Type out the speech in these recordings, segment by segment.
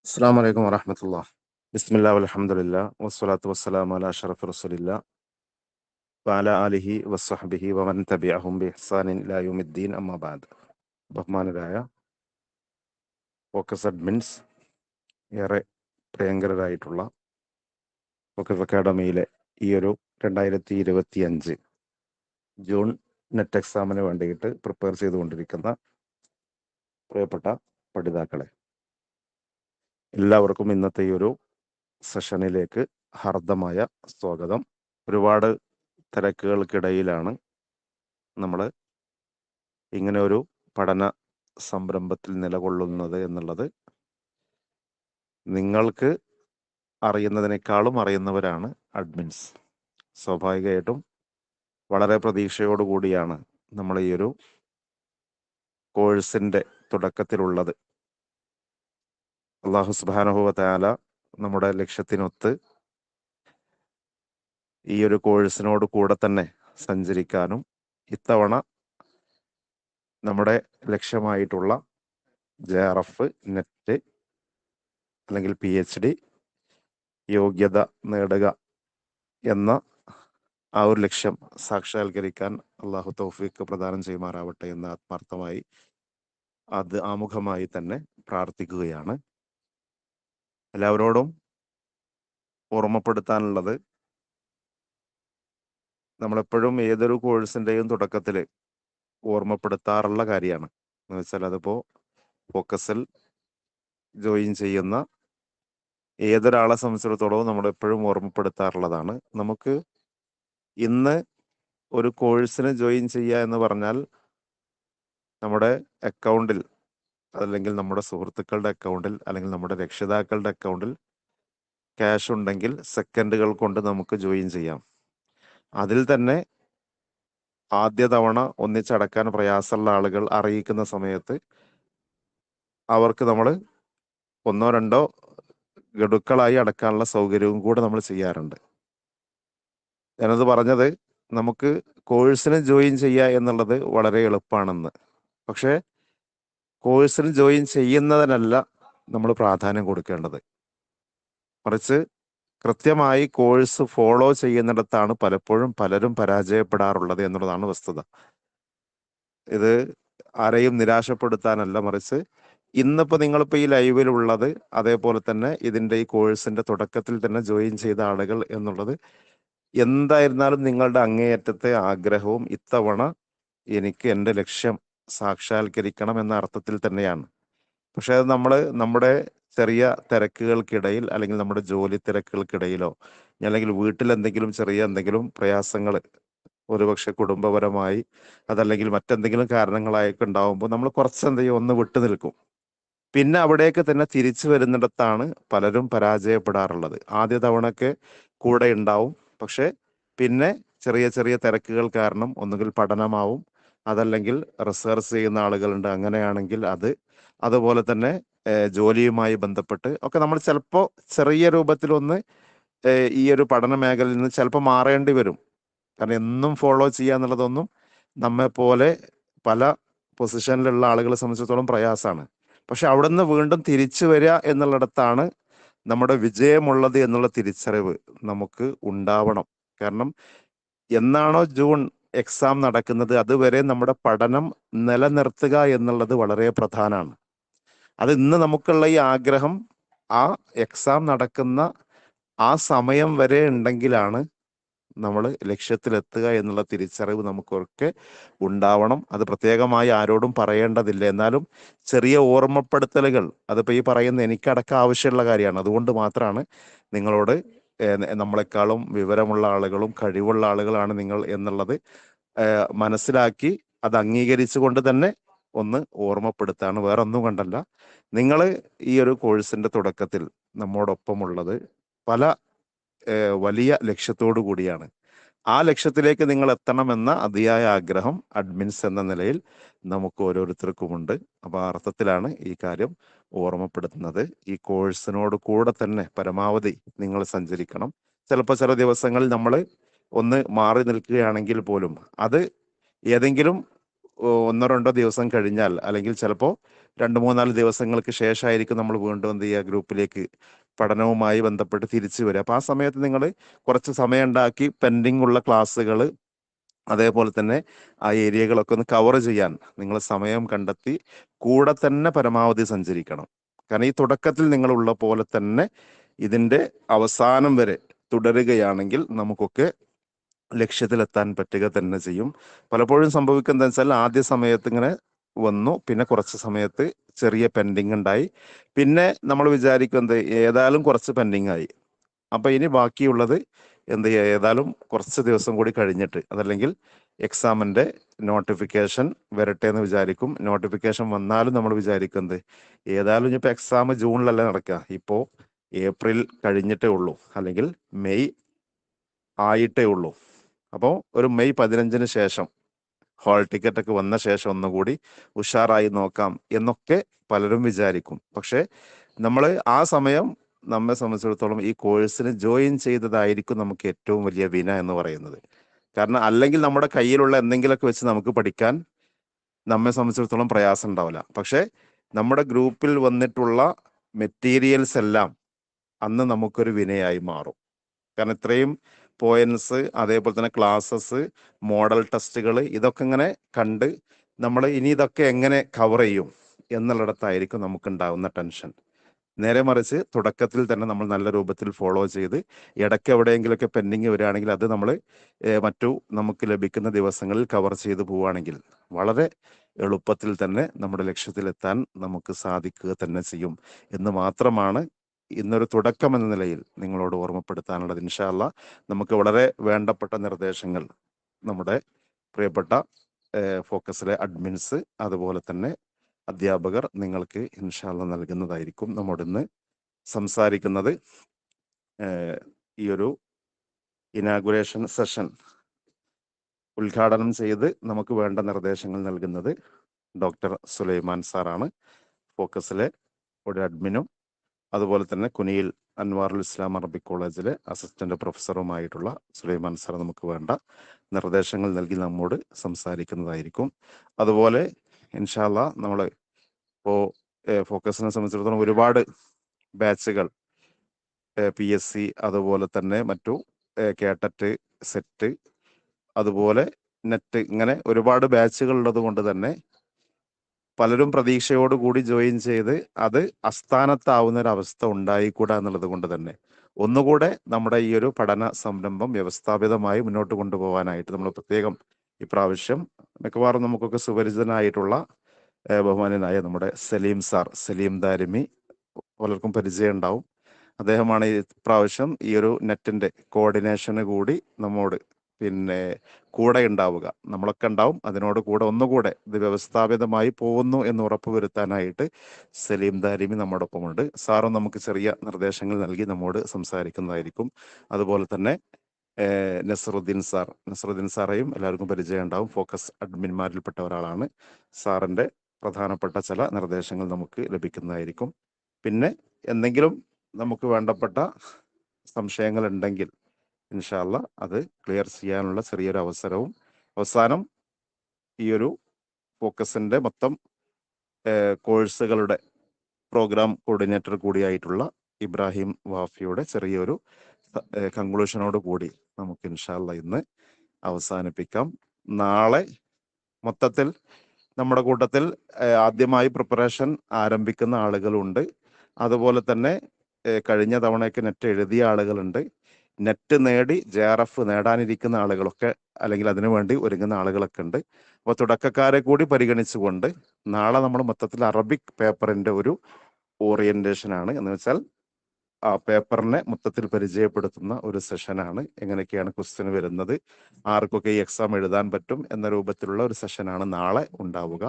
അസ്സാം വലൈക്കും വറഹമത്തുള്ള. ബിസ്മില്ലാ വൽഹംദുലില്ലാ വസ്സലാത്തു വസ്സലാമു അലാ അഷ്റഫി റസൂലില്ലാ വഅലാ ആലിഹി വസ്സഹ്ബിഹി വമൻ തബിഅഹും ബിഇഹ്സാനിൻ ഇലാ യൗമിദ്ദീൻ അമ്മാ ബഅദ്. ബഹുമാനരായ ഫോക്കസ് അഡ്മിൻസ്, ഏറെ പ്രിയങ്കരായിട്ടുള്ള ഫോക്കസ് അക്കാഡമിയിലെ ഈ ഒരു 2025 ജൂൺ നെറ്റ് എക്സാമിന് വേണ്ടിയിട്ട് പ്രിപ്പയർ ചെയ്തുകൊണ്ടിരിക്കുന്ന പ്രിയപ്പെട്ട പഠിതാക്കളെ, എല്ലാവർക്കും ഇന്നത്തെ ഈ ഒരു സെഷനിലേക്ക് ഹാർദമായ സ്വാഗതം. ഒരുപാട് തിരക്കുകൾക്കിടയിലാണ് നമ്മൾ ഇങ്ങനെ ഒരു പഠന സംരംഭത്തിൽ നിലകൊള്ളുന്നത് എന്നുള്ളത് നിങ്ങൾക്ക് അറിയുന്നതിനേക്കാളും അറിയുന്നവരാണ് അഡ്മിൻസ്. സ്വാഭാവികമായിട്ടും വളരെ പ്രതീക്ഷയോടുകൂടിയാണ് നമ്മൾ ഈ ഒരു കോഴ്സിൻ്റെ തുടക്കത്തിലുള്ളത്. അല്ലാഹു സുബ്ഹാനഹു വ തആല നമ്മുടെ ലക്ഷ്യത്തിനൊത്ത് ഈ ഒരു കോഴ്സിനോട് കൂടെ തന്നെ സഞ്ചരിക്കാനും ഇത്തവണ നമ്മുടെ ലക്ഷ്യമായിട്ടുള്ള JRF, നെറ്റ് അല്ലെങ്കിൽ PhD യോഗ്യത നേടുക എന്ന ആ ഒരു ലക്ഷ്യം സാക്ഷാത്കരിക്കാൻ അള്ളാഹു തൗഫീഖ് പ്രദാനം ചെയ്യുമാറാവട്ടെ എന്ന് ആത്മാർത്ഥമായി അത് ആമുഖമായി തന്നെ പ്രാർത്ഥിക്കുകയാണ്. എല്ലാവരോടും ഓർമ്മപ്പെടുത്താനുള്ളത്, നമ്മളെപ്പോഴും ഏതൊരു കോഴ്സിൻ്റെയും തുടക്കത്തിൽ ഓർമ്മപ്പെടുത്താറുള്ള കാര്യമാണ്. എന്ന് വെച്ചാൽ അതിപ്പോൾ ഫോക്കസിൽ ജോയിൻ ചെയ്യുന്ന ഏതൊരാളെ സംബന്ധിച്ചിടത്തോളവും നമ്മളെപ്പോഴും ഓർമ്മപ്പെടുത്താറുള്ളതാണ്. നമുക്ക് ഇന്ന് ഒരു കോഴ്സിന് ജോയിൻ ചെയ്യുക എന്ന് പറഞ്ഞാൽ നമ്മുടെ അക്കൗണ്ടിൽ, അല്ലെങ്കിൽ നമ്മുടെ സുഹൃത്തുക്കളുടെ അക്കൗണ്ടിൽ, അല്ലെങ്കിൽ നമ്മുടെ രക്ഷിതാക്കളുടെ അക്കൗണ്ടിൽ ക്യാഷ് ഉണ്ടെങ്കിൽ സെക്കൻഡുകൾ കൊണ്ട് നമുക്ക് ജോയിൻ ചെയ്യാം. അതിൽ തന്നെ ആദ്യ തവണ ഒന്നിച്ചടക്കാൻ പ്രയാസമുള്ള ആളുകൾ അറിയിക്കുന്ന സമയത്ത് അവർക്ക് നമ്മൾ ഒന്നോ രണ്ടോ ഗഡുക്കളായി അടക്കാനുള്ള സൗകര്യവും കൂടെ നമ്മൾ ചെയ്യാറുണ്ട്. ഞാനത് പറഞ്ഞത്, നമുക്ക് കോഴ്സിന് ജോയിൻ ചെയ്യുക എന്നുള്ളത് വളരെ എളുപ്പമാണെന്ന്. പക്ഷേ കോഴ്സിന് ജോയിൻ ചെയ്യുന്നതിനല്ല നമ്മൾ പ്രാധാന്യം കൊടുക്കേണ്ടത്, മറിച്ച് കൃത്യമായി കോഴ്സ് ഫോളോ ചെയ്യുന്നിടത്താണ് പലപ്പോഴും പലരും പരാജയപ്പെടാറുള്ളത് എന്നുള്ളതാണ് വസ്തുത. ഇത് ആരെയും നിരാശപ്പെടുത്താനല്ല, മറിച്ച് ഇന്നിപ്പോൾ നിങ്ങളിപ്പോൾ ഈ ലൈവിലുള്ളത്, അതേപോലെ തന്നെ ഇതിൻ്റെ ഈ കോഴ്സിൻ്റെ തുടക്കത്തിൽ തന്നെ ജോയിൻ ചെയ്ത ആളുകൾ എന്നുള്ളത് എന്തായിരുന്നാലും നിങ്ങളുടെ അങ്ങേയറ്റത്തെ ആഗ്രഹവും ഇത്തവണ എനിക്ക് എൻ്റെ ലക്ഷ്യം സാക്ഷാത്കരിക്കണം എന്ന അർത്ഥത്തിൽ തന്നെയാണ്. പക്ഷെ അത് നമ്മുടെ ചെറിയ തിരക്കുകൾക്കിടയിൽ, അല്ലെങ്കിൽ നമ്മുടെ ജോലി തിരക്കുകൾക്കിടയിലോ, അല്ലെങ്കിൽ വീട്ടിൽ എന്തെങ്കിലും പ്രയാസങ്ങൾ, ഒരുപക്ഷെ കുടുംബപരമായി, അതല്ലെങ്കിൽ മറ്റെന്തെങ്കിലും കാരണങ്ങളായൊക്കെ ഉണ്ടാവുമ്പോൾ നമ്മൾ ഒന്ന് വിട്ടു നിൽക്കും. പിന്നെ അവിടേക്ക് തന്നെ തിരിച്ചു വരുന്നിടത്താണ് പലരും പരാജയപ്പെടാറുള്ളത്. ആദ്യ തവണയൊക്കെ കൂടെ ഉണ്ടാവും, പക്ഷെ പിന്നെ ചെറിയ ചെറിയ തിരക്കുകൾ കാരണം ഒന്നുകിൽ പഠനമാവും, അതല്ലെങ്കിൽ റിസർച്ച് ചെയ്യുന്ന ആളുകളുണ്ട്, അങ്ങനെയാണെങ്കിൽ അതുപോലെ തന്നെ ജോലിയുമായി ബന്ധപ്പെട്ട് ഒക്കെ നമ്മൾ ചിലപ്പോൾ ചെറിയ രൂപത്തിലൊന്ന് ഈ ഒരു പഠന മേഖലയിൽ നിന്ന് ചിലപ്പോൾ മാറേണ്ടി വരും. കാരണം എന്നും ഫോളോ ചെയ്യുക എന്നുള്ളതൊന്നും നമ്മെ പോലെ പല പൊസിഷനിലുള്ള ആളുകളെ സംബന്ധിച്ചിടത്തോളം പ്രയാസമാണ്. പക്ഷെ അവിടെ നിന്ന് വീണ്ടും തിരിച്ചു വരിക എന്നുള്ളിടത്താണ് നമ്മുടെ വിജയമുള്ളത് എന്നുള്ള തിരിച്ചറിവ് നമുക്ക് ഉണ്ടാവണം. കാരണം എന്നാണോ ജൂൺ എക്സാം നടക്കുന്നത് അതുവരെ നമ്മുടെ പഠനം നിലനിർത്തുക എന്നുള്ളത് വളരെ പ്രധാനമാണ്. അത് ഇന്ന് നമുക്കുള്ള ഈ ആഗ്രഹം ആ എക്സാം നടക്കുന്ന ആ സമയം വരെ ഉണ്ടെങ്കിലാണ് നമ്മൾ ലക്ഷ്യത്തിലെത്തുക എന്നുള്ള തിരിച്ചറിവ് നമുക്കൊക്കെ ഉണ്ടാവണം. അത് പ്രത്യേകമായി ആരോടും പറയേണ്ടതില്ല. എന്നാലും ചെറിയ ഓർമ്മപ്പെടുത്തലുകൾ, അതിപ്പോൾ ഈ പറയുന്ന എനിക്കടക്കം ആവശ്യമുള്ള കാര്യമാണ്. അതുകൊണ്ട് മാത്രമാണ് നിങ്ങളോട് നമ്മളെക്കാളും വിവരമുള്ള ആളുകളും കഴിവുള്ള ആളുകളാണ് നിങ്ങൾ എന്നുള്ളത് മനസ്സിലാക്കി അത് അംഗീകരിച്ചുകൊണ്ട് തന്നെ ഒന്ന് ഓർമ്മപ്പെടുത്താണ്, വേറെ ഒന്നും കൊണ്ടല്ല. നിങ്ങൾ ഈ ഒരു കോഴ്സിന്റെ തുടക്കത്തിൽ നമ്മോടൊപ്പമുള്ളത് പല വലിയ ലക്ഷ്യത്തോടു കൂടിയാണ്. ആ ലക്ഷ്യത്തിലേക്ക് നിങ്ങൾ എത്തണമെന്ന അതിയായ ആഗ്രഹം അഡ്മിൻസ് എന്ന നിലയിൽ നമുക്ക് ഓരോരുത്തർക്കുമുണ്ട്. അപ്പോൾ ആ അർത്ഥത്തിലാണ് ഈ കാര്യം ഓർമ്മപ്പെടുത്തുന്നത്. ഈ കോഴ്സിനോട് കൂടെ തന്നെ പരമാവധി നിങ്ങൾ സഞ്ചരിക്കണം. ചിലപ്പോൾ ചില ദിവസങ്ങളിൽ നമ്മൾ ഒന്ന് മാറി നിൽക്കുകയാണെങ്കിൽ പോലും അത് ഏതെങ്കിലും ഒന്നോ രണ്ടോ ദിവസം കഴിഞ്ഞാൽ, അല്ലെങ്കിൽ ചിലപ്പോൾ 2-3-4 ദിവസങ്ങൾക്ക് ശേഷമായിരിക്കും നമ്മൾ വീണ്ടും എന്ത് ചെയ്യുക, ഗ്രൂപ്പിലേക്ക് പഠനവുമായി ബന്ധപ്പെട്ട് തിരിച്ചു വരിക. അപ്പോൾ ആ സമയത്ത് നിങ്ങൾ കുറച്ച് സമയം ഉണ്ടാക്കി പെൻഡിങ് ഉള്ള ക്ലാസ്സുകൾ, അതേപോലെ തന്നെ ആ ഏരിയകളൊക്കെ ഒന്ന് കവർ ചെയ്യാൻ നിങ്ങൾ സമയം കണ്ടെത്തി കൂടെ തന്നെ പരമാവധി സഞ്ചരിക്കണം. കാരണം ഈ തുടക്കത്തിൽ നിങ്ങളുള്ള പോലെ തന്നെ ഇതിൻ്റെ അവസാനം വരെ തുടരുകയാണെങ്കിൽ നമുക്കൊക്കെ ലക്ഷ്യത്തിലെത്താൻ പറ്റുക തന്നെ ചെയ്യും. പലപ്പോഴും സംഭവിക്കുന്നത് വെച്ചാൽ ആദ്യ സമയത്ത് ഇങ്ങനെ വന്നു, പിന്നെ കുറച്ച് സമയത്ത് ചെറിയ പെൻഡിങ് ഉണ്ടായി, പിന്നെ നമ്മൾ വിചാരിക്കുന്നത് ഏതായാലും കുറച്ച് പെൻഡിങ് ആയി, അപ്പൊ ഇനി ബാക്കിയുള്ളത് എന്ത് ചെയ്യുക, ഏതായാലും കുറച്ച് ദിവസം കൂടി കഴിഞ്ഞിട്ട്, അതല്ലെങ്കിൽ എക്സാമിന്റെ നോട്ടിഫിക്കേഷൻ വരട്ടെ എന്ന് വിചാരിക്കും. നോട്ടിഫിക്കേഷൻ വന്നാലും നമ്മൾ വിചാരിക്കുന്നത് ഏതായാലും ഇനിയിപ്പോൾ എക്സാം ജൂണിലല്ലേ നടക്കുക, ഇപ്പോൾ ഏപ്രിൽ കഴിഞ്ഞിട്ടേ ഉള്ളൂ, അല്ലെങ്കിൽ മെയ് ആയിട്ടേ ഉള്ളൂ. അപ്പോൾ ഒരു മെയ് 15-ന് ശേഷം ഹാൾ ടിക്കറ്റ് ഒക്കെ വന്ന ശേഷം ഒന്നുകൂടി ഉഷാറായി നോക്കാം എന്നൊക്കെ പലരും വിചാരിക്കും. പക്ഷെ നമ്മൾ ആ സമയം നമ്മെ സംബന്ധിച്ചിടത്തോളം ഈ കോഴ്സിന് ജോയിൻ ചെയ്തതായിരിക്കും നമുക്ക് ഏറ്റവും വലിയ വിന എന്ന് പറയുന്നത്. കാരണം അല്ലെങ്കിൽ നമ്മുടെ കയ്യിലുള്ള എന്തെങ്കിലുമൊക്കെ വെച്ച് നമുക്ക് പഠിക്കാൻ നമ്മെ സംബന്ധിച്ചിടത്തോളം പ്രയാസം ഉണ്ടാവില്ല. പക്ഷെ നമ്മുടെ ഗ്രൂപ്പിൽ വന്നിട്ടുള്ള മെറ്റീരിയൽസ് എല്ലാം അന്ന് നമുക്കൊരു വിനയായി മാറും. കാരണം ഇത്രയും പോയിന്റ്സ്, അതേപോലെ തന്നെ ക്ലാസ്സസ്, മോഡൽ ടെസ്റ്റുകൾ, ഇതൊക്കെ ഇങ്ങനെ കണ്ട് നമ്മൾ ഇനി ഇതൊക്കെ എങ്ങനെ കവർ ചെയ്യും എന്നുള്ളിടത്തായിരിക്കും നമുക്കുണ്ടാവുന്ന ടെൻഷൻ. നേരെ മറിച്ച് തുടക്കത്തിൽ തന്നെ നമ്മൾ നല്ല രൂപത്തിൽ ഫോളോ ചെയ്ത് ഇടയ്ക്ക് എവിടെയെങ്കിലുമൊക്കെ പെൻഡിങ് വരികയാണെങ്കിൽ അത് നമ്മൾ മറ്റു നമുക്ക് ലഭിക്കുന്ന ദിവസങ്ങളിൽ കവർ ചെയ്ത് പോവുകയാണെങ്കിൽ വളരെ എളുപ്പത്തിൽ തന്നെ നമ്മുടെ ലക്ഷ്യത്തിലെത്താൻ നമുക്ക് സാധിക്കുക തന്നെ ചെയ്യും എന്ന് മാത്രമാണ് ഇന്നൊരു തുടക്കം എന്ന നിലയിൽ നിങ്ങളോട് ഓർമ്മപ്പെടുത്താനുള്ളത്. ഇൻഷാ അല്ലാ നമുക്ക് വളരെ വേണ്ടപ്പെട്ട നിർദ്ദേശങ്ങൾ നമ്മുടെ പ്രിയപ്പെട്ട ഫോക്കസിലെ അഡ്മിൻസ്, അതുപോലെ തന്നെ അധ്യാപകർ നിങ്ങൾക്ക് ഇൻഷാ അല്ലാ നൽകുന്നതായിരിക്കും. നമ്മോട് ഇന്ന് സംസാരിക്കുന്നത് ഈ ഒരു ഇനാഗുറേഷൻ സെഷൻ ഉദ്ഘാടനം ചെയ്ത് നമുക്ക് വേണ്ട നിർദ്ദേശങ്ങൾ നൽകുന്നത് ഡോക്ടർ സുലൈമാൻ സാറാണ്. ഫോക്കസിലെ ഒരു അഡ്മിനും അതുപോലെ തന്നെ കുനിയിൽ അൻവാറുൽ ഇസ്ലാം അറബിക് കോളേജിലെ അസിസ്റ്റന്റ് പ്രൊഫസറുമായിട്ടുള്ള സുലൈമാൻ സാർ നമുക്ക് വേണ്ട നിർദ്ദേശങ്ങൾ നൽകി നമ്മോട് സംസാരിക്കുന്നതായിരിക്കും. അതുപോലെ ഇൻഷാ അല്ലാ നമ്മൾ ഇപ്പോൾ ഫോക്കസിനെ സംബന്ധിച്ചിടത്തോളം ഒരുപാട് ബാച്ചുകൾ PSC, അതുപോലെ തന്നെ മറ്റു കേട്ടറ്റ്, സെറ്റ്, അതുപോലെ നെറ്റ്, ഇങ്ങനെ ഒരുപാട് ബാച്ചുകൾ ഉള്ളത് കൊണ്ട് തന്നെ പലരും പ്രതീക്ഷയോടുകൂടി ജോയിൻ ചെയ്ത് അത് അസ്ഥാനത്താവുന്ന ഒരു അവസ്ഥ ഉണ്ടായിക്കൂടാ എന്നുള്ളത് കൊണ്ട് തന്നെ ഒന്നുകൂടെ നമ്മുടെ ഈ ഒരു പഠന സംരംഭം വ്യവസ്ഥാപിതമായി മുന്നോട്ട് കൊണ്ടുപോകാനായിട്ട് നമ്മൾ പ്രത്യേകം ഇപ്രാവശ്യം മിക്കവാറും നമുക്കൊക്കെ സുപരിചിതനായിട്ടുള്ള ബഹുമാനനായ നമ്മുടെ സലീം സാർ, സലീം ദാരിമി, പലർക്കും പരിചയം ഉണ്ടാവും. അദ്ദേഹമാണ് ഈ പ്രാവശ്യം ഈ ഒരു നെറ്റിന്റെ കോർഡിനേഷന് കൂടി നമ്മോട് പിന്നെ കൂടെ ഉണ്ടാവുക. നമ്മളൊക്കെ ഉണ്ടാവും, അതിനോട് കൂടെ ഒന്നുകൂടെ ഇത് വ്യവസ്ഥാപിതമായി പോകുന്നു എന്ന് ഉറപ്പുവരുത്താനായിട്ട് സലീം ദാരിമി നമ്മോടൊപ്പമുണ്ട്. സാറും നമുക്ക് ചെറിയ നിർദ്ദേശങ്ങൾ നൽകി നമ്മോട് സംസാരിക്കുന്നതായിരിക്കും. അതുപോലെ തന്നെ നസറുദ്ദീൻ സാറേയും എല്ലാവർക്കും പരിചയം ഉണ്ടാവും. ഫോക്കസ് അഡ്മിന്മാരിൽപ്പെട്ട ഒരാളാണ്. സാറിന്റെ പ്രധാനപ്പെട്ട ചില നിർദ്ദേശങ്ങൾ നമുക്ക് ലഭിക്കുന്നതായിരിക്കും. പിന്നെ എന്തെങ്കിലും നമുക്ക് വേണ്ടപ്പെട്ട സംശയങ്ങൾ ഉണ്ടെങ്കിൽ ഇൻഷാ അല്ലാ അത് ക്ലിയർ ചെയ്യാനുള്ള ചെറിയൊരു അവസരവും, അവസാനം ഈ ഒരു ഫോക്കസിന്റെ മൊത്തം കോഴ്സുകളുടെ പ്രോഗ്രാം കോർഡിനേറ്റർ കൂടിയായിട്ടുള്ള ഇബ്രാഹിം വാഫിയുടെ ചെറിയൊരു കൺക്ലൂഷനോട് കൂടി നമുക്ക് ഇൻഷാ അല്ലാ ഇന്ന് അവസാനിപ്പിക്കാം. നാളെ മൊത്തത്തിൽ നമ്മുടെ കൂട്ടത്തിൽ ആദ്യമായി പ്രിപ്പറേഷൻ ആരംഭിക്കുന്ന ആളുകളുണ്ട്. അതുപോലെ തന്നെ കഴിഞ്ഞ തവണയൊക്കെ നെറ്റ് എഴുതിയ ആളുകളുണ്ട്. നെറ്റ് നേടി JRF നേടാനിരിക്കുന്ന ആളുകളൊക്കെ, അല്ലെങ്കിൽ അതിനുവേണ്ടി ഒരുങ്ങുന്ന ആളുകളൊക്കെ ഉണ്ട്. അപ്പോൾ തുടക്കക്കാരെ കൂടി പരിഗണിച്ചുകൊണ്ട് നാളെ നമ്മൾ മൊത്തത്തിൽ അറബിക് പേപ്പറിന്റെ ഒരു ഓറിയന്റേഷൻ ആണ്. എന്ന് വെച്ചാൽ ആ പേപ്പറിനെ മൊത്തത്തിൽ പരിചയപ്പെടുത്തുന്ന ഒരു സെഷനാണ്. എങ്ങനെയൊക്കെയാണ് ക്വസ്റ്റ്യൻ വരുന്നത്, ആർക്കൊക്കെ ഈ എക്സാം എഴുതാൻ പറ്റും എന്ന രൂപത്തിലുള്ള ഒരു സെഷനാണ് നാളെ ഉണ്ടാവുക.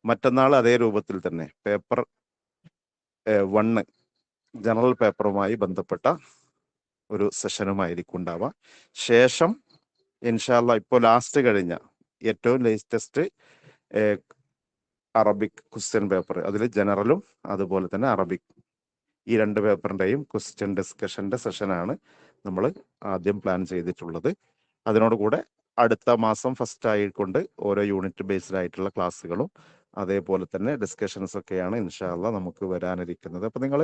മറ്റന്നാൾ അതേ രൂപത്തിൽ തന്നെ പേപ്പർ 1 ജനറൽ പേപ്പറുമായി ബന്ധപ്പെട്ട ഒരു സെഷനുമായിരിക്കും ഉണ്ടാവുക. ശേഷം ഇൻഷാ അല്ലാ ഇപ്പോൾ ലാസ്റ്റ് കഴിഞ്ഞ ഏറ്റവും ലേറ്റസ്റ്റ് അറബിക് ക്വസ്റ്റ്യൻ പേപ്പർ, അതിൽ ജനറലും അതുപോലെ തന്നെ അറബിക്, ഈ 2 പേപ്പറിന്റെയും ക്വസ്റ്റ്യൻ ഡിസ്കഷന്റെ സെഷനാണ് നമ്മൾ ആദ്യം പ്ലാൻ ചെയ്തിട്ടുള്ളത്. അതിനോട് കൂടെ അടുത്ത മാസം ഫസ്റ്റ് ആയിക്കൊണ്ട് ഓരോ യൂണിറ്റ് ബേസ്ഡ് ആയിട്ടുള്ള ക്ലാസ്സുകളും അതേപോലെ തന്നെ ഡിസ്കഷൻസ് ഒക്കെയാണ് ഇൻഷാ അള്ളാ നമുക്ക് വരാനിരിക്കുന്നത്. അപ്പൊ നിങ്ങൾ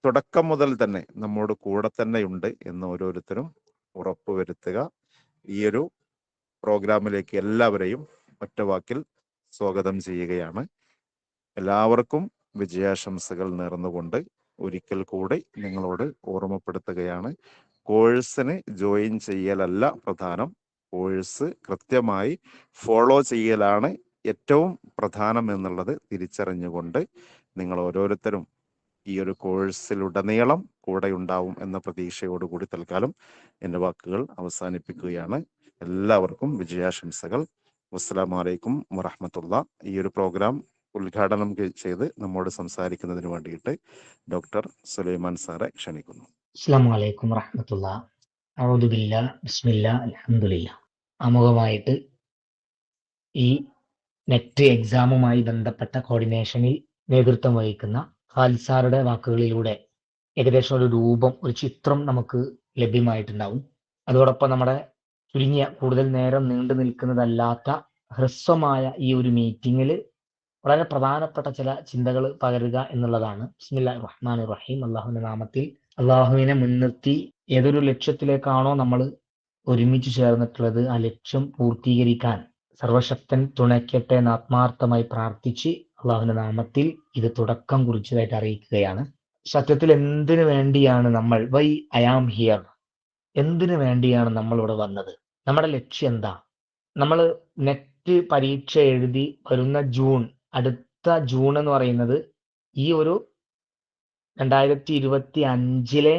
തുടക്കം മുതൽ തന്നെ നമ്മോട് കൂടെ തന്നെ ഉണ്ട് എന്ന് ഓരോരുത്തരും ഉറപ്പുവരുത്തുക. ഈ ഒരു പ്രോഗ്രാമിലേക്ക് എല്ലാവരെയും ഒറ്റവാക്കിൽ സ്വാഗതം ചെയ്യുകയാണ്. എല്ലാവർക്കും വിജയാശംസകൾ നേർന്നുകൊണ്ട് ഒരിക്കൽ കൂടി നിങ്ങളോട് ഓർമ്മപ്പെടുത്തുകയാണ്, കോഴ്സിന് ജോയിൻ ചെയ്യലല്ല പ്രധാനം, കോഴ്സ് കൃത്യമായി ഫോളോ ചെയ്യലാണ് ഏറ്റവും പ്രധാനം എന്നുള്ളത് തിരിച്ചറിഞ്ഞുകൊണ്ട് നിങ്ങൾ ഓരോരുത്തരും ഈ ഒരു കോഴ്സിലുടനീളം കൂടെ ഉണ്ടാവും എന്ന പ്രതീക്ഷയോടുകൂടി തൽക്കാലം എൻ്റെ വാക്കുകൾ അവസാനിപ്പിക്കുകയാണ്. എല്ലാവർക്കും വിജയാശംസകൾ. വസ്സലാമു അലൈക്കും വറഹ്മത്തുള്ളാഹി. ഈ ഒരു പ്രോഗ്രാം ഉദ്ഘാടനം ചെയ്ത് നമ്മോട് സംസാരിക്കുന്നതിന് വേണ്ടിയിട്ട് ഡോക്ടർ സുലൈമാൻ സാറെ ക്ഷണിക്കുന്നു. അസ്സലാമു അലൈക്കും വറഹ്മത്തുള്ളാഹി. അഊദു ബില്ലാഹ് ബിസ്മില്ലാഹ് അൽഹംദുലില്ലാഹ്. ആമുഖമായിട്ട് ഈ നെറ്റ് എക്സാമുമായി ബന്ധപ്പെട്ട കോർഡിനേഷനിൽ നേതൃത്വം വഹിക്കുന്ന ഖാലിദ് സാറുടെ വാക്കുകളിലൂടെ ഏകദേശം ഒരു രൂപം, ഒരു ചിത്രം നമുക്ക് ലഭ്യമായിട്ടുണ്ടാവും. അതോടൊപ്പം നമ്മുടെ ചുരുങ്ങിയ കൂടുതൽ നേരം നീണ്ടു നിൽക്കുന്നതല്ലാത്ത ഹ്രസ്വമായ ഈ ഒരു മീറ്റിങ്ങിൽ വളരെ പ്രധാനപ്പെട്ട ചില ചിന്തകൾ പകരുക എന്നുള്ളതാണ്. ബിസ്മില്ലാഹിർ റഹ്മാനിർ റഹീം. അള്ളാഹുവിന്റെ നാമത്തിൽ. അള്ളാഹുവിനെ മുൻനിർത്തി ഏതൊരു ലക്ഷ്യത്തിലേക്കാണോ നമ്മൾ ഒരുമിച്ച് ചേർന്നിട്ടുള്ളത്, ആ ലക്ഷ്യം പൂർത്തീകരിക്കാൻ സർവശക്തൻ തുണയ്ക്കട്ടെ എന്ന് ആത്മാർത്ഥമായി പ്രാർത്ഥിച്ച് അള്ളാഹുവിന്റെ നാമത്തിൽ ഇത് തുടക്കം കുറിച്ചതായിട്ട് അറിയിക്കുകയാണ്. സത്യത്തിൽ എന്തിനു വേണ്ടിയാണ് നമ്മൾ, വൈ ഐ ആം ഹിയർ, എന്തിനു വേണ്ടിയാണ് നമ്മൾ ഇവിടെ വന്നത്, നമ്മുടെ ലക്ഷ്യം എന്താ? നമ്മൾ നെറ്റ് പരീക്ഷ എഴുതി വരുന്ന ജൂൺ, അടുത്ത ജൂൺ എന്ന് പറയുന്നത് ഈ ഒരു 2025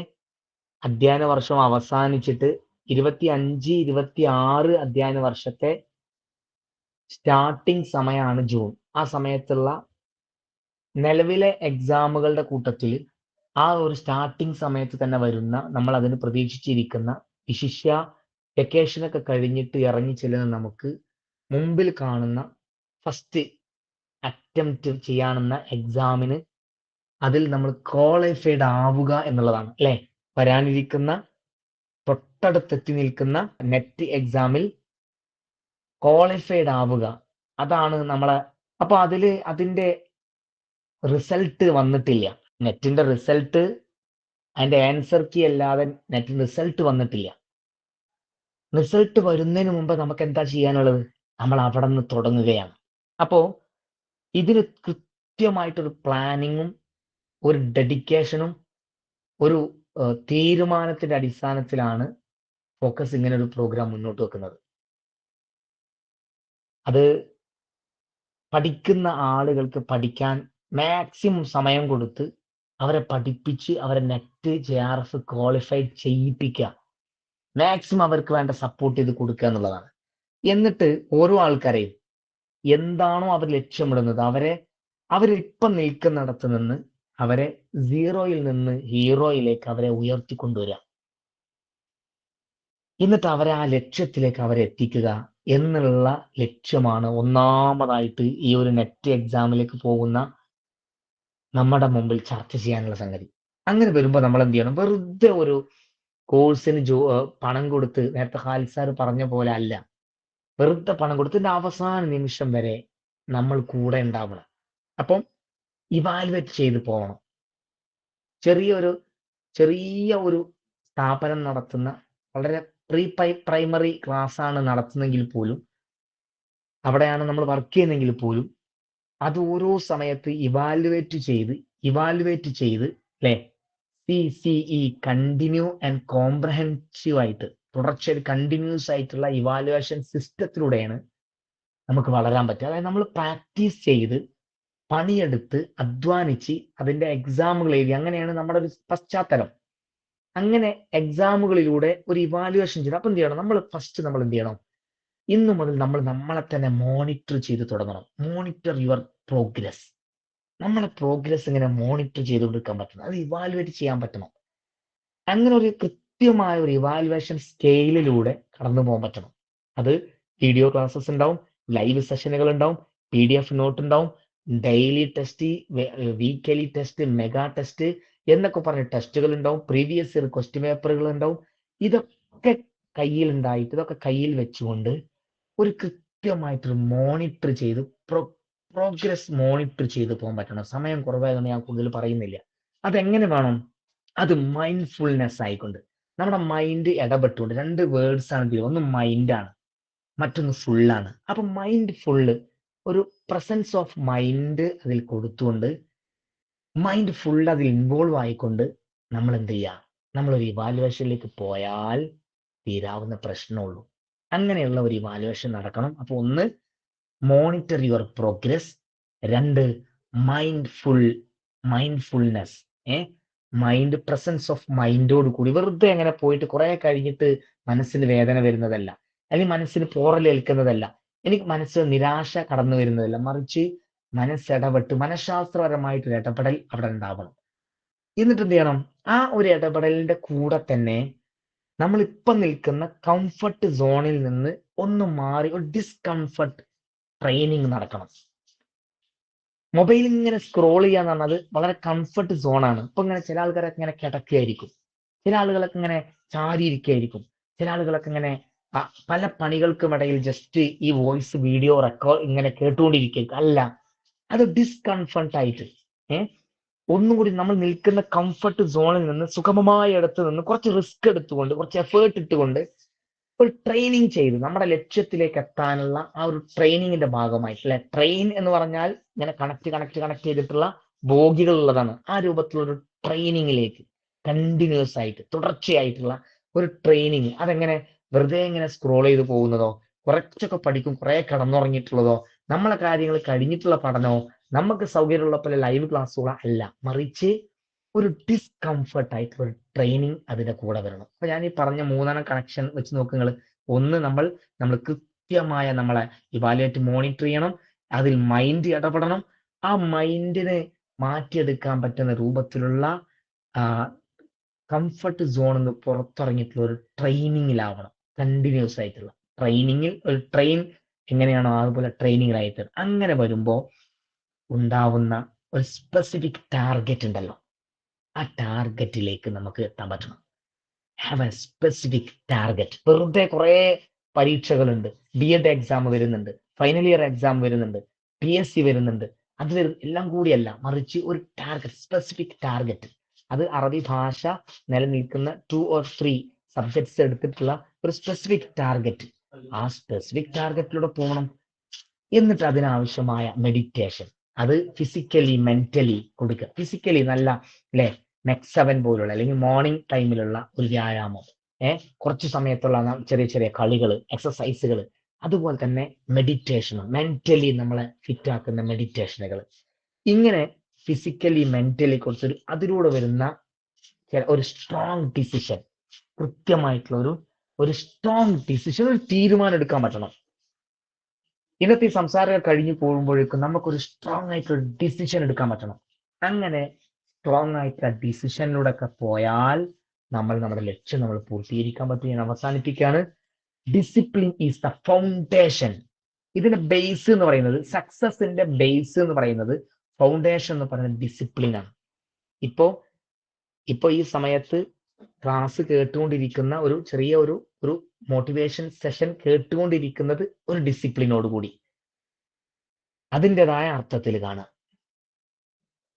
അധ്യയന വർഷം അവസാനിച്ചിട്ട് 25-26 അധ്യയന വർഷത്തെ സ്റ്റാർട്ടിംഗ് സമയമാണ് ജൂൺ. ആ സമയത്തുള്ള നിലവിലെ എക്സാമുകളുടെ കൂട്ടത്തിൽ ആ ഒരു സ്റ്റാർട്ടിംഗ് സമയത്ത് തന്നെ വരുന്ന, നമ്മൾ അതിന് പ്രതീക്ഷിച്ചിരിക്കുന്ന, വിശിഷ്യ വെക്കേഷനൊക്കെ കഴിഞ്ഞിട്ട് ഇറങ്ങി ചെല്ലുന്ന നമുക്ക് മുമ്പിൽ കാണുന്ന ഫസ്റ്റ് അറ്റംപ്റ്റ് ചെയ്യാവുന്ന എക്സാമിന് അതിൽ നമ്മൾ ക്വാളിഫൈഡ് ആവുക എന്നുള്ളതാണ് അല്ലെ. വരാനിരിക്കുന്ന തൊട്ടടുത്തെത്തി നിൽക്കുന്ന നെറ്റ് എക്സാമിൽ ക്വാളിഫൈഡ് ആവുക, അതാണ് നമ്മളെ. അപ്പൊ അതിന്റെ റിസൾട്ട് വന്നിട്ടില്ല. നെറ്റിന്റെ റിസൾട്ട്, അതിന്റെ ആൻസർ കീ അല്ലാതെ നെറ്റിന്റെ റിസൾട്ട് വന്നിട്ടില്ല. റിസൾട്ട് വരുന്നതിന് മുമ്പ് നമുക്ക് എന്താ ചെയ്യാനുള്ളത്? നമ്മൾ അവിടെ നിന്ന് തുടങ്ങുകയാണ്. അപ്പോ ഇതിന് കൃത്യമായിട്ടൊരു പ്ലാനിങ്ങും ഒരു ഡെഡിക്കേഷനും ഒരു തീരുമാനത്തിന്റെ അടിസ്ഥാനത്തിലാണ് ഫോക്കസ് ഇങ്ങനെ ഒരു പ്രോഗ്രാം മുന്നോട്ട് വെക്കുന്നത്. അത് പഠിക്കുന്ന ആളുകൾക്ക് പഠിക്കാൻ മാക്സിമം സമയം കൊടുത്ത് അവരെ പഠിപ്പിച്ച് അവരെ നെറ്റ് JRF ക്വാളിഫൈഡ് ചെയ്യിപ്പിക്കുക, മാക്സിമം അവർക്ക് വേണ്ട സപ്പോർട്ട് ചെയ്ത് കൊടുക്കുക എന്നുള്ളതാണ്. എന്നിട്ട് ഓരോ ആൾക്കാരെയും എന്താണോ അവർ ലക്ഷ്യമിടുന്നത് അവരിപ്പം നിൽക്കുന്നിടത്ത് നിന്ന് അവരെ സീറോയിൽ നിന്ന് ഹീറോയിലേക്ക് അവരെ ഉയർത്തിക്കൊണ്ടുവരിക, എന്നിട്ട് അവരെ ആ ലക്ഷ്യത്തിലേക്ക് അവരെ എത്തിക്കുക എന്നുള്ള ലക്ഷ്യമാണ് ഒന്നാമതായിട്ട് ഈ ഒരു നെറ്റ് എക്സാമിലേക്ക് പോകുന്ന നമ്മുടെ മുമ്പിൽ ചർച്ച ചെയ്യാനുള്ള സംഗതി. അങ്ങനെ വരുമ്പോൾ നമ്മൾ എന്ത് ചെയ്യണം? വെറുതെ ഒരു കോഴ്സിന് പണം കൊടുത്ത്, നേരത്തെ ഖാലിദ് സാർ പറഞ്ഞ പോലെ അല്ല, വെറുതെ പണം കൊടുത്തതിന്റെ അവസാന നിമിഷം വരെ നമ്മൾ കൂടെ ഉണ്ടാവണം. അപ്പം ഇവാലുവേറ്റ് ചെയ്ത് പോകണം. ചെറിയ ഒരു സ്ഥാപനം നടത്തുന്ന, വളരെ പ്രൈമറി ക്ലാസ് ആണ് നടത്തുന്നെങ്കിൽ പോലും, അവിടെയാണ് നമ്മൾ വർക്ക് ചെയ്യുന്നെങ്കിൽ പോലും, അത് ഓരോ സമയത്ത് ഇവാലുവേറ്റ് ചെയ്ത് അല്ലെ, CCE കണ്ടിന്യൂ ആൻഡ് കോംപ്രഹെൻസീവ് ആയിട്ട് തുടർച്ചയായി കണ്ടിന്യൂസ് ആയിട്ടുള്ള ഇവാലുവേഷൻ സിസ്റ്റത്തിലൂടെയാണ് നമുക്ക് വളരാൻ പറ്റുക. അതായത് നമ്മൾ പ്രാക്ടീസ് ചെയ്ത് പണിയെടുത്ത് അധ്വാനിച്ച് അതിന്റെ എക്സാമുകൾ എഴുതി, അങ്ങനെയാണ് നമ്മുടെ ഒരു പശ്ചാത്തലം. അങ്ങനെ എക്സാമുകളിലൂടെ ഒരു ഇവാലുവേഷൻ ചെയ്ത് അപ്പം എന്ത് ചെയ്യണം? നമ്മൾ എന്ത് ചെയ്യണം? ഇന്നു മുതൽ നമ്മൾ നമ്മളെ തന്നെ മോണിറ്റർ ചെയ്ത് തുടങ്ങണം. Monitor your progress. നമ്മളെ പ്രോഗ്രസ് ഇങ്ങനെ മോണിറ്റർ ചെയ്ത് കൊടുക്കാൻ പറ്റണം, അത് ഇവാലുവേറ്റ് ചെയ്യാൻ പറ്റണം. അങ്ങനെ ഒരു കൃത്യമായ ഒരു ഇവാലുവേഷൻ സ്കെയിലിലൂടെ കടന്നു പോകാൻ പറ്റണം. അത് വീഡിയോ ക്ലാസ്സസ് ഉണ്ടാവും, ലൈവ് സെഷനുകൾ ഉണ്ടാവും, PDF നോട്ട് ഉണ്ടാവും, daily test, weekly test, mega test എന്നൊക്കെ പറഞ്ഞ ടെസ്റ്റുകൾ ഉണ്ടാവും, പ്രീവിയസ് ഇയർ ക്വസ്റ്റ്യൻ പേപ്പറുകൾ ഉണ്ടാവും. ഇതൊക്കെ കയ്യിൽ വെച്ചുകൊണ്ട് ഒരു കൃത്യമായിട്ടൊരു മോണിറ്റർ ചെയ്ത് പ്രോഗ്രസ് മോണിറ്റർ ചെയ്ത് പോകാൻ പറ്റണം. സമയം കുറവായതുകൊണ്ട് ഞാൻ കൂടുതൽ പറയുന്നില്ല. അതെങ്ങനെ വേണം? അത് മൈൻഡ്ഫുൾനെസ് ആയിക്കൊണ്ട് നമ്മുടെ മൈൻഡ് ഇടപെട്ടുകൊണ്ട്. രണ്ട് വേർഡ്സ് ആണ് ഇതിൽ. ഒന്ന് മൈൻഡാണ്, മറ്റൊന്ന് ഫുള്ളാണ്. അപ്പൊ മൈൻഡ് ഫുള്ള് ഒരു പ്രസൻസ് ഓഫ് മൈൻഡ് അതിൽ കൊടുത്തുകൊണ്ട് മൈൻഡ് ഫുൾ അതിൽ ഇൻവോൾവ് ആയിക്കൊണ്ട് നമ്മൾ എന്ത് ചെയ്യുക? നമ്മളൊരു ഇവാലുവേഷനിലേക്ക് പോയാൽ തീരാവുന്ന പ്രശ്നമുള്ളൂ. അങ്ങനെയുള്ള ഒരു ഇവാലുവേഷൻ നടക്കണം. അപ്പൊ ഒന്ന്, മോണിറ്റർ യുവർ പ്രോഗ്രസ്. രണ്ട്, മൈൻഡ്ഫുൾനെസ്. മൈൻഡ് പ്രസൻസ് ഓഫ് മൈൻഡോട് കൂടി വെറുതെ അങ്ങനെ പോയിട്ട് കുറെ കഴിഞ്ഞിട്ട് മനസ്സിന് വേദന വരുന്നതല്ല, അല്ലെങ്കിൽ മനസ്സിന് പോറലേൽക്കുന്നതല്ല, എനിക്ക് മനസ്സിൽ നിരാശ കടന്നു വരുന്നതല്ല. മറിച്ച് മനസ്സിടപെട്ട് മനഃശാസ്ത്രപരമായിട്ടൊരു ഇടപെടൽ അവിടെ ഉണ്ടാവണം. എന്നിട്ട് എന്ത് ചെയ്യണം? ആ ഒരു ഇടപെടലിന്റെ കൂടെ തന്നെ നമ്മൾ ഇപ്പം നിൽക്കുന്ന കംഫർട്ട് സോണിൽ നിന്ന് ഒന്ന് മാറി ഒരു ഡിസ്കംഫർട്ട് ട്രെയിനിങ് നടക്കണം. മൊബൈൽ ഇങ്ങനെ സ്ക്രോൾ ചെയ്യാന്ന് പറഞ്ഞത് വളരെ കംഫർട്ട് സോണാണ്. ഇപ്പൊ ഇങ്ങനെ ചില ആൾക്കാരൊക്കെ ഇങ്ങനെ കിടക്കുകയായിരിക്കും, ചില ആളുകളൊക്കെ ഇങ്ങനെ ചാരിയിരിക്കുകയായിരിക്കും, ചില ആളുകളൊക്കെ ഇങ്ങനെ പല പണികൾക്കും ഇടയിൽ ജസ്റ്റ് ഈ വോയിസ് വീഡിയോ റെക്കോർഡ് ഇങ്ങനെ കേട്ടുകൊണ്ടിരിക്കുക. അല്ല, അത് ഡിസ്കംഫർട്ട് ആയിട്ട് ഒന്നും കൂടി നമ്മൾ നിൽക്കുന്ന കംഫർട്ട് സോണിൽ നിന്ന് സുഗമമായ ഇടത്ത് നിന്ന് കുറച്ച് റിസ്ക് എടുത്തുകൊണ്ട്, കുറച്ച് എഫേർട്ട് ഇട്ടുകൊണ്ട് ഒരു ട്രെയിനിങ് ചെയ്ത് നമ്മുടെ ലക്ഷ്യത്തിലേക്ക് എത്താനുള്ള ആ ഒരു ട്രെയിനിങ്ങിന്റെ ഭാഗമായിട്ട്, അല്ലെ, ട്രെയിൻ എന്ന് പറഞ്ഞാൽ ഇങ്ങനെ കണക്ട് ചെയ്തിട്ടുള്ള ബോഗികൾ ഉള്ളതാണ്. ആ രൂപത്തിലുള്ള ഒരു ട്രെയിനിങ്ങിലേക്ക് കണ്ടിന്യൂസ് ആയിട്ട് തുടർച്ചയായിട്ടുള്ള ഒരു ട്രെയിനിങ്. അതെങ്ങനെ വെറുതെ ഇങ്ങനെ സ്ക്രോൾ ചെയ്ത് പോകുന്നതോ, കുറച്ചൊക്കെ പഠിക്കും കുറെ കിടന്നുറങ്ങിയിട്ടുള്ളതോ, നമ്മളെ കാര്യങ്ങൾ കഴിഞ്ഞിട്ടുള്ള പഠനമോ, നമുക്ക് സൗകര്യമുള്ളപ്പോൾ ലൈവ് ക്ലാസ്സുകളോ അല്ല, മറിച്ച് ഒരു ഡിസ്കംഫർട്ട് ആയിട്ടുള്ള ഒരു ട്രെയിനിങ് അതിന്റെ കൂടെ വരണം. അപ്പൊ ഞാൻ ഈ പറഞ്ഞ മൂന്നെണ്ണം കണക്ഷൻ വെച്ച് നോക്കുക. ഒന്ന്, നമ്മൾ കൃത്യമായ നമ്മളെ ഇവാലുവേറ്റ് മോണിറ്റർ ചെയ്യണം. അതിൽ മൈൻഡ് ഇടപെടണം. ആ മൈൻഡിനെ മാറ്റിയെടുക്കാൻ പറ്റുന്ന രൂപത്തിലുള്ള കംഫർട്ട് സോണിൽ നിന്ന് പുറത്തിറങ്ങിയിട്ടുള്ള ഒരു ട്രെയിനിങ്ങിലാവണം. കണ്ടിന്യൂസ് ആയിട്ടുള്ള ട്രെയിനിങ്ങിൽ ഒരു ട്രെയിൻ എങ്ങനെയാണോ അതുപോലെ ട്രെയിനിങ്ങിലായിട്ട് അങ്ങനെ വരുമ്പോൾ ഉണ്ടാവുന്ന ഒരു സ്പെസിഫിക് ടാർഗറ്റ് ഉണ്ടല്ലോ, ആ ടാർഗറ്റിലേക്ക് നമുക്ക് എത്താൻ പറ്റണം. Have A specific target. വെറുതെ കുറെ പരീക്ഷകളുണ്ട്, BEd എക്സാം വരുന്നുണ്ട്, ഫൈനൽ ഇയർ എക്സാം വരുന്നുണ്ട്, PSC വരുന്നുണ്ട്, അത് എല്ലാം കൂടിയല്ല, മറിച്ച് ഒരു ടാർഗറ്റ്, സ്പെസിഫിക് ടാർഗറ്റ്. അത് അറബി ഭാഷ നിലനിൽക്കുന്ന 2 or 3 സബ്ജക്ട്സ് എടുത്തിട്ടുള്ള ഒരു സ്പെസിഫിക് ടാർഗറ്റ്. ആ സ്പെസിഫിക് ടാർഗറ്റിലൂടെ പോകണം. എന്നിട്ട് അതിനാവശ്യമായ മെഡിറ്റേഷൻ, അത് ഫിസിക്കലി മെന്റലി കൊടുക്കുക. ഫിസിക്കലി നല്ല, അല്ലെ, നെക്സ്റ്റ് 7 പോലുള്ള അല്ലെങ്കിൽ മോർണിംഗ് ടൈമിലുള്ള ഒരു വ്യായാമം, കുറച്ച് സമയത്തുള്ള ചെറിയ ചെറിയ കളികൾ, എക്സസൈസുകൾ. അതുപോലെ തന്നെ മെഡിറ്റേഷനും, മെന്റലി നമ്മളെ ഫിറ്റ് ആക്കുന്ന മെഡിറ്റേഷനുകൾ. ഇങ്ങനെ ഫിസിക്കലി മെന്റലി കുറച്ചൊരു അതിലൂടെ വരുന്ന ഒരു സ്ട്രോങ് ഡിസിഷൻ, കൃത്യമായിട്ടുള്ള ഒരു സ്ട്രോങ് ഡിസിഷൻ, ഒരു തീരുമാനം എടുക്കാൻ പറ്റണം. ഇന്നത്തെ ഈ സംസാരങ്ങൾ കഴിഞ്ഞു പോകുമ്പോഴേക്കും നമുക്കൊരു സ്ട്രോങ് ആയിട്ടൊരു ഡിസിഷൻ എടുക്കാൻ പറ്റണം. അങ്ങനെ സ്ട്രോങ് ആയിട്ടുള്ള ഡിസിഷനിലൂടെ ഒക്കെ പോയാൽ നമ്മുടെ ലക്ഷ്യം നമ്മൾ പൂർത്തീകരിക്കാൻ പറ്റും. ഞാൻ അവസാനിപ്പിക്കുകയാണ്. Discipline is the foundation. ഇതിന്റെ ബേസ് എന്ന് പറയുന്നത്, സക്സസിന്റെ ബേസ് എന്ന് പറയുന്നത്, ഫൗണ്ടേഷൻ എന്ന് പറയുന്നത് ഡിസിപ്ലിൻ ആണ്. ഇപ്പോ ഈ സമയത്ത് ക്ലാസ് കേട്ടുകൊണ്ടിരിക്കുന്ന ഒരു ചെറിയ ഒരു മോട്ടിവേഷൻ സെഷൻ കേട്ടുകൊണ്ടിരിക്കുന്നത് ഒരു ഡിസിപ്ലിനോട് കൂടി അതിൻ്റെതായ അർത്ഥത്തിൽ കാണുക.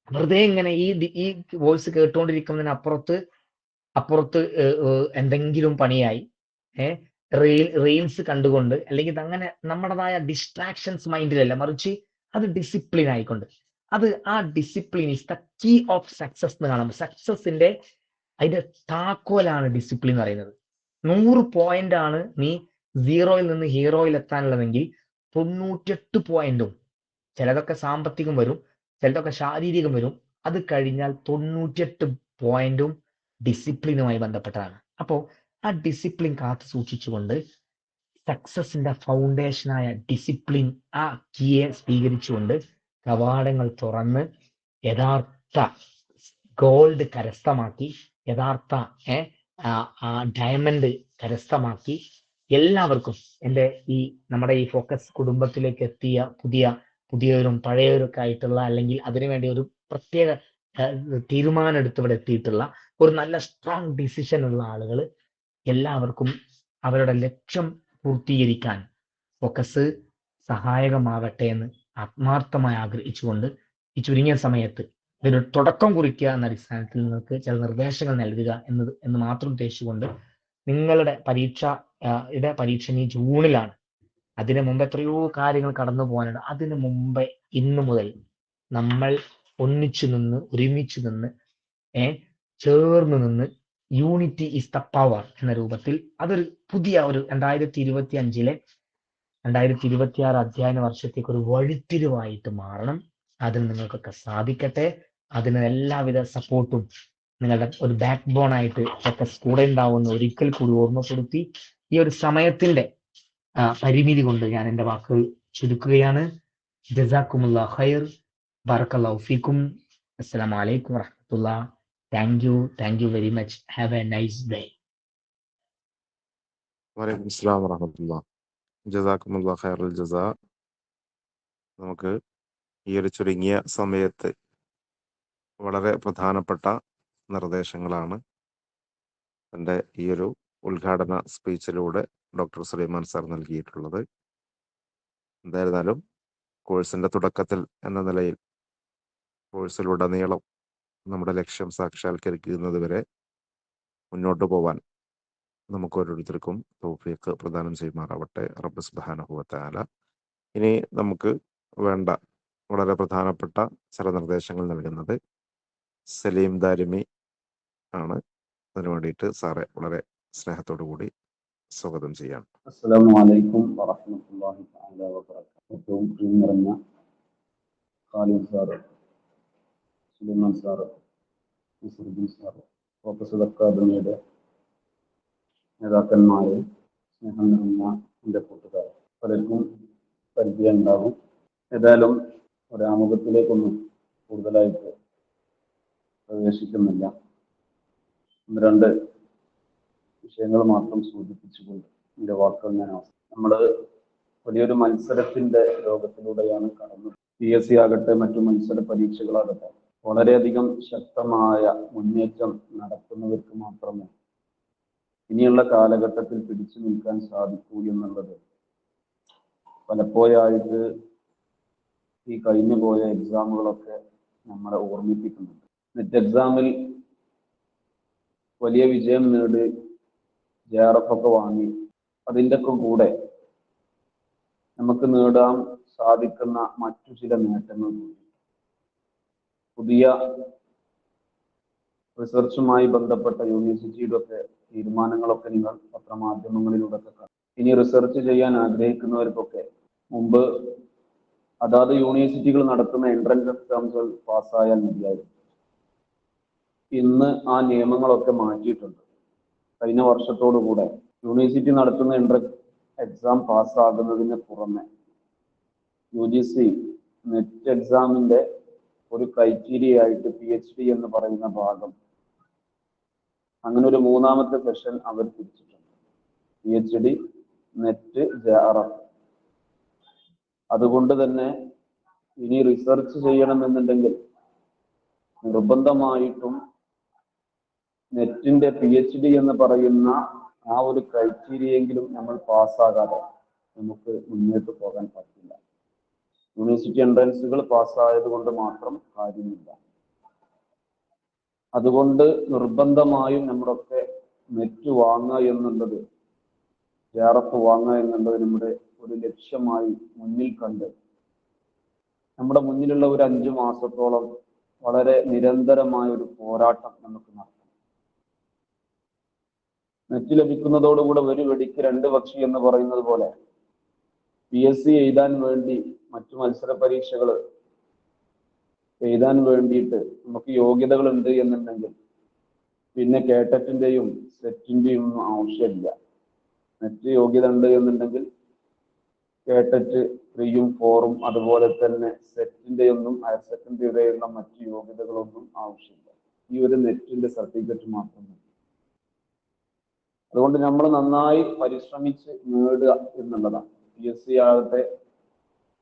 വെറുതെ ഇങ്ങനെ ഈ വോയിസ് കേട്ടുകൊണ്ടിരിക്കുന്നതിന് അപ്പുറത്ത് എന്തെങ്കിലും പണിയായി റീൽസ് കണ്ടുകൊണ്ട്, അല്ലെങ്കിൽ അങ്ങനെ നമ്മുടേതായ ഡിസ്ട്രാക്ഷൻസ് മൈൻഡിലല്ല, മറിച്ച് അത് ഡിസിപ്ലിൻ ആയിക്കൊണ്ട്, ആ discipline is the key of success എന്ന് കാണുമ്പോൾ, സക്സസിന്റെ അതിന്റെ താക്കോലാണ് ഡിസിപ്ലിൻ എന്ന് പറയുന്നത്. 100 പോയിന്റ് ആണ് നീ 0-ൽ നിന്ന് ഹീറോയിൽ എത്താനുള്ളതെങ്കിൽ 98 പോയിന്റും, ചിലതൊക്കെ സാമ്പത്തികം വരും, ചിലതൊക്കെ ശാരീരികം വരും, അത് കഴിഞ്ഞാൽ 98 പോയിന്റും ഡിസിപ്ലിനുമായി ബന്ധപ്പെട്ടതാണ്. അപ്പോൾ ആ ഡിസിപ്ലിൻ കാത്തു സൂക്ഷിച്ചുകൊണ്ട് സക്സസിന്റെ ഫൗണ്ടേഷനായ ഡിസിപ്ലിൻ, ആ കീയെ സ്വീകരിച്ചുകൊണ്ട് കവാടങ്ങൾ തുറന്ന് യഥാർത്ഥ ഗോൾഡ് കരസ്ഥമാക്കി, യഥാർത്ഥ ഡയമണ്ട് കരസ്ഥമാക്കി എല്ലാവർക്കും നമ്മുടെ ഈ ഫോക്കസ് കുടുംബത്തിലേക്ക് എത്തിയ പുതിയവരും പഴയവരൊക്കെ ആയിട്ടുള്ള, അല്ലെങ്കിൽ അതിനുവേണ്ടി ഒരു പ്രത്യേക തീരുമാനം എടുത്ത് ഇവിടെ എത്തിയിട്ടുള്ള ഒരു നല്ല സ്ട്രോങ് ഡിസിഷൻ ഉള്ള ആളുകൾ എല്ലാവർക്കും അവരുടെ ലക്ഷ്യം പൂർത്തീകരിക്കാൻ ഫോക്കസ് സഹായകമാകട്ടെ എന്ന് ആത്മാർത്ഥമായി ആഗ്രഹിച്ചുകൊണ്ട് ഈ ചുരുങ്ങിയ സമയത്ത് ഇതിന് തുടക്കം കുറിക്കുക എന്ന അടിസ്ഥാനത്തിൽ നിങ്ങൾക്ക് ചില നിർദ്ദേശങ്ങൾ നൽകുക എന്ന് മാത്രം ഉദ്ദേശിച്ചുകൊണ്ട് നിങ്ങളുടെ പരീക്ഷ ഇനി ജൂണിലാണ്. അതിന് മുമ്പ് എത്രയോ കാര്യങ്ങൾ കടന്നു പോകാനുണ്ട്. അതിനു മുമ്പേ ഇന്നു മുതൽ നമ്മൾ ഒന്നിച്ചു നിന്ന് ഒരുമിച്ച് നിന്ന് ചേർന്ന് നിന്ന് യൂണിറ്റി ഈസ് ദ പവർ എന്ന രൂപത്തിൽ അതൊരു പുതിയ ഒരു 2026 അധ്യയന വർഷത്തേക്ക് ഒരു വഴിത്തിരിവായിട്ട് മാറണം. അതിന് നിങ്ങൾക്കൊക്കെ സാധിക്കട്ടെ. അതിന് എല്ലാവിധ സപ്പോർട്ടും നിങ്ങളുടെ ഒരു ബാക്ക് ബോൺ ആയിട്ട് ഒക്കെ കൂടെ ഉണ്ടാവുമെന്ന് ഒരിക്കൽ കൂടി ഓർമ്മപ്പെടുത്തി ഈ ഒരു സമയത്തിന്റെ പരിമിതി കൊണ്ട് ഞാൻ എൻ്റെ വാക്കുകൾ ചുരുക്കുകയാണ്. ജസാക്കുമുല്ലാഹ് ഖൈർ. ബറക്കല്ലാഹു ഫീക്കും. അസ്സലാമു അലൈക്കും വറഹ്മത്തുള്ളാഹി. Thank you very much. Have a nice day. വലൈക്കും അസ്സലാം വറഹ്മത്തുള്ളാഹി. ജസാക്കുമുല്ലാഹ് ഖൈറുൽ ജസാ. നമുക്ക് ഈ ഒരു ചുരുങ്ങിയ സമയത്ത് വളരെ പ്രധാനപ്പെട്ട നിർദ്ദേശങ്ങളാണ് എൻ്റെ ഈ ഒരു ഉദ്ഘാടന സ്പീച്ചിലൂടെ ഡോക്ടർ സുലൈമാൻ സാർ നൽകിയിട്ടുള്ളത്. എന്തായിരുന്നാലും കോഴ്സിൻ്റെ തുടക്കത്തിൽ എന്ന നിലയിൽ കോഴ്സിലുടനീളം നമ്മുടെ ലക്ഷ്യം സാക്ഷാത്കരിക്കുന്നത് വരെ മുന്നോട്ട് പോവാൻ നമുക്ക് ഓരോരുത്തർക്കും തൗഫീഖ് പ്രദാനം ചെയ്യുമാറാവട്ടെ റബ്ബ് സുബ്ഹാനഹു വ തആല. ഇനി നമുക്ക് വേണ്ട വളരെ പ്രധാനപ്പെട്ട ചില നിർദ്ദേശങ്ങൾ നൽകുന്നത് സലീം ദാരിമി ആണ്. അതിനു വേണ്ടിയിട്ട് സാറെ വളരെ സ്നേഹത്തോടു കൂടി സ്വാഗതം ചെയ്യാം. അസ്സലാമു അലൈക്കും വറഹ്മത്തുള്ളാഹി തആല വബറകാതുഹു. ഏറ്റവും പ്രിയം നിറഞ്ഞ Khalid sir, Sulaiman sir, Nasaruddin sir, professor അക്കാദമിയുടെ നേതാക്കന്മാരെ, സ്നേഹം നിറഞ്ഞ എൻ്റെ കൂട്ടുകാർ, പലർക്കും പരിചയം ഉണ്ടാകും. ഏതായാലും ഒരാമുഖത്തിലേക്കൊന്നും കൂടുതലായിട്ട് പ്രവേശിക്കുന്നില്ല. ഒന്ന് രണ്ട് വിഷയങ്ങൾ മാത്രം സൂചിപ്പിച്ചുകൊണ്ട് എൻ്റെ വാക്കുകൾ ഞാൻ നമ്മൾ വലിയൊരു മത്സരത്തിന്റെ ലോകത്തിലൂടെയാണ് കടന്നത്. PSC ആകട്ടെ മറ്റു മത്സര പരീക്ഷകളാകട്ടെ വളരെയധികം ശക്തമായ മുന്നേറ്റം നടത്തുന്നവർക്ക് മാത്രമേ ഇനിയുള്ള കാലഘട്ടത്തിൽ പിടിച്ചു നിൽക്കാൻ സാധിക്കൂ എന്നുള്ളത് പലപ്പോഴായിട്ട് ഈ കഴിഞ്ഞു പോയ എക്സാമുകളൊക്കെ നമ്മളെ ഓർമ്മിപ്പിക്കുന്നുണ്ട്. നെറ്റ് എക്സാമിൽ വലിയ വിജയം നേടി JRF ഒക്കെ വാങ്ങി അതിൻ്റെ ഒക്കെ കൂടെ നമുക്ക് നേടാൻ സാധിക്കുന്ന മറ്റു ചില നേട്ടങ്ങൾ കൂടി. പുതിയ റിസർച്ചുമായി ബന്ധപ്പെട്ട യൂണിവേഴ്സിറ്റിയുടെ ഒക്കെ തീരുമാനങ്ങളൊക്കെ നിങ്ങൾ പത്രമാധ്യമങ്ങളിലൂടെ കാണും. ഇനി റിസർച്ച് ചെയ്യാൻ ആഗ്രഹിക്കുന്നവർക്കൊക്കെ മുമ്പ് അതാത് യൂണിവേഴ്സിറ്റികൾ നടത്തുന്ന എൻട്രൻസ് എക്സാംസുകൾ പാസ്സായാൽ മതിയായിരുന്നു. ഇന്ന് ആ നിയമങ്ങളൊക്കെ മാറ്റിയിട്ടുണ്ട്. കഴിഞ്ഞ വർഷത്തോടുകൂടെ യൂണിവേഴ്സിറ്റി നടത്തുന്ന എൻട്രൻസ് എക്സാം പാസ്സാകുന്നതിന് പുറമെ UGC നെറ്റ് എക്സാമിന്റെ ഒരു ക്രൈറ്റീരിയ ആയിട്ട് PhD എന്ന് പറയുന്ന ഭാഗം, അങ്ങനെ ഒരു മൂന്നാമത്തെ സെഷൻ അവർ തിരിച്ചിട്ടുണ്ട്. PhD, net, JRF. അതുകൊണ്ട് തന്നെ ഇനി റിസർച്ച് ചെയ്യണമെന്നുണ്ടെങ്കിൽ നിർബന്ധമായിട്ടും നെറ്റിന്റെ PhD എന്ന് പറയുന്ന ആ ഒരു ക്രൈറ്റീരിയെങ്കിലും നമ്മൾ പാസ്സാകാതെ നമുക്ക് മുന്നോട്ട് പോകാൻ പറ്റില്ല. യൂണിവേഴ്സിറ്റി എൻട്രൻസുകൾ പാസ്സായത് കൊണ്ട് മാത്രം കാര്യമില്ല. അതുകൊണ്ട് നിർബന്ധമായും നമ്മളൊക്കെ നെറ്റ് വാങ്ങുക എന്നുള്ളത്, JRF വാങ്ങുക എന്നുള്ളത് നമ്മുടെ ഒരു ലക്ഷ്യമായി മുന്നിൽ കണ്ട് നമ്മുടെ മുന്നിലുള്ള ഒരു 5 മാസത്തോളം വളരെ നിരന്തരമായ ഒരു പോരാട്ടം നമുക്ക് നടത്താം. നെറ്റ് ലഭിക്കുന്നതോടുകൂടെ ഒരു വെടിക്ക് 2 പക്ഷി എന്ന് പറയുന്നത് പോലെ PSC എഴുതാൻ വേണ്ടി, മറ്റു മത്സര പരീക്ഷകൾ എഴുതാൻ വേണ്ടിയിട്ട് നമുക്ക് യോഗ്യതകൾ ഉണ്ട് എന്നുണ്ടെങ്കിൽ പിന്നെ കേട്ടറ്റിന്റെയും സെറ്റിന്റെയും ഒന്നും ആവശ്യമില്ല. നെറ്റ് യോഗ്യത ഉണ്ട് എന്നുണ്ടെങ്കിൽ കേട്ടറ്റ് 3ഉം 4ഉം അതുപോലെ തന്നെ സെറ്റിന്റെ ഒന്നും ഹയർ സെക്കൻഡറിയുടെയുള്ള മറ്റു യോഗ്യതകളൊന്നും ആവശ്യമില്ല. ഈ ഒരു നെറ്റിന്റെ സർട്ടിഫിക്കറ്റ് മാത്രം മതി. അതുകൊണ്ട് നമ്മൾ നന്നായി പരിശ്രമിച്ച് നേടുക എന്നുള്ളതാണ്. PSC ആകട്ടെ,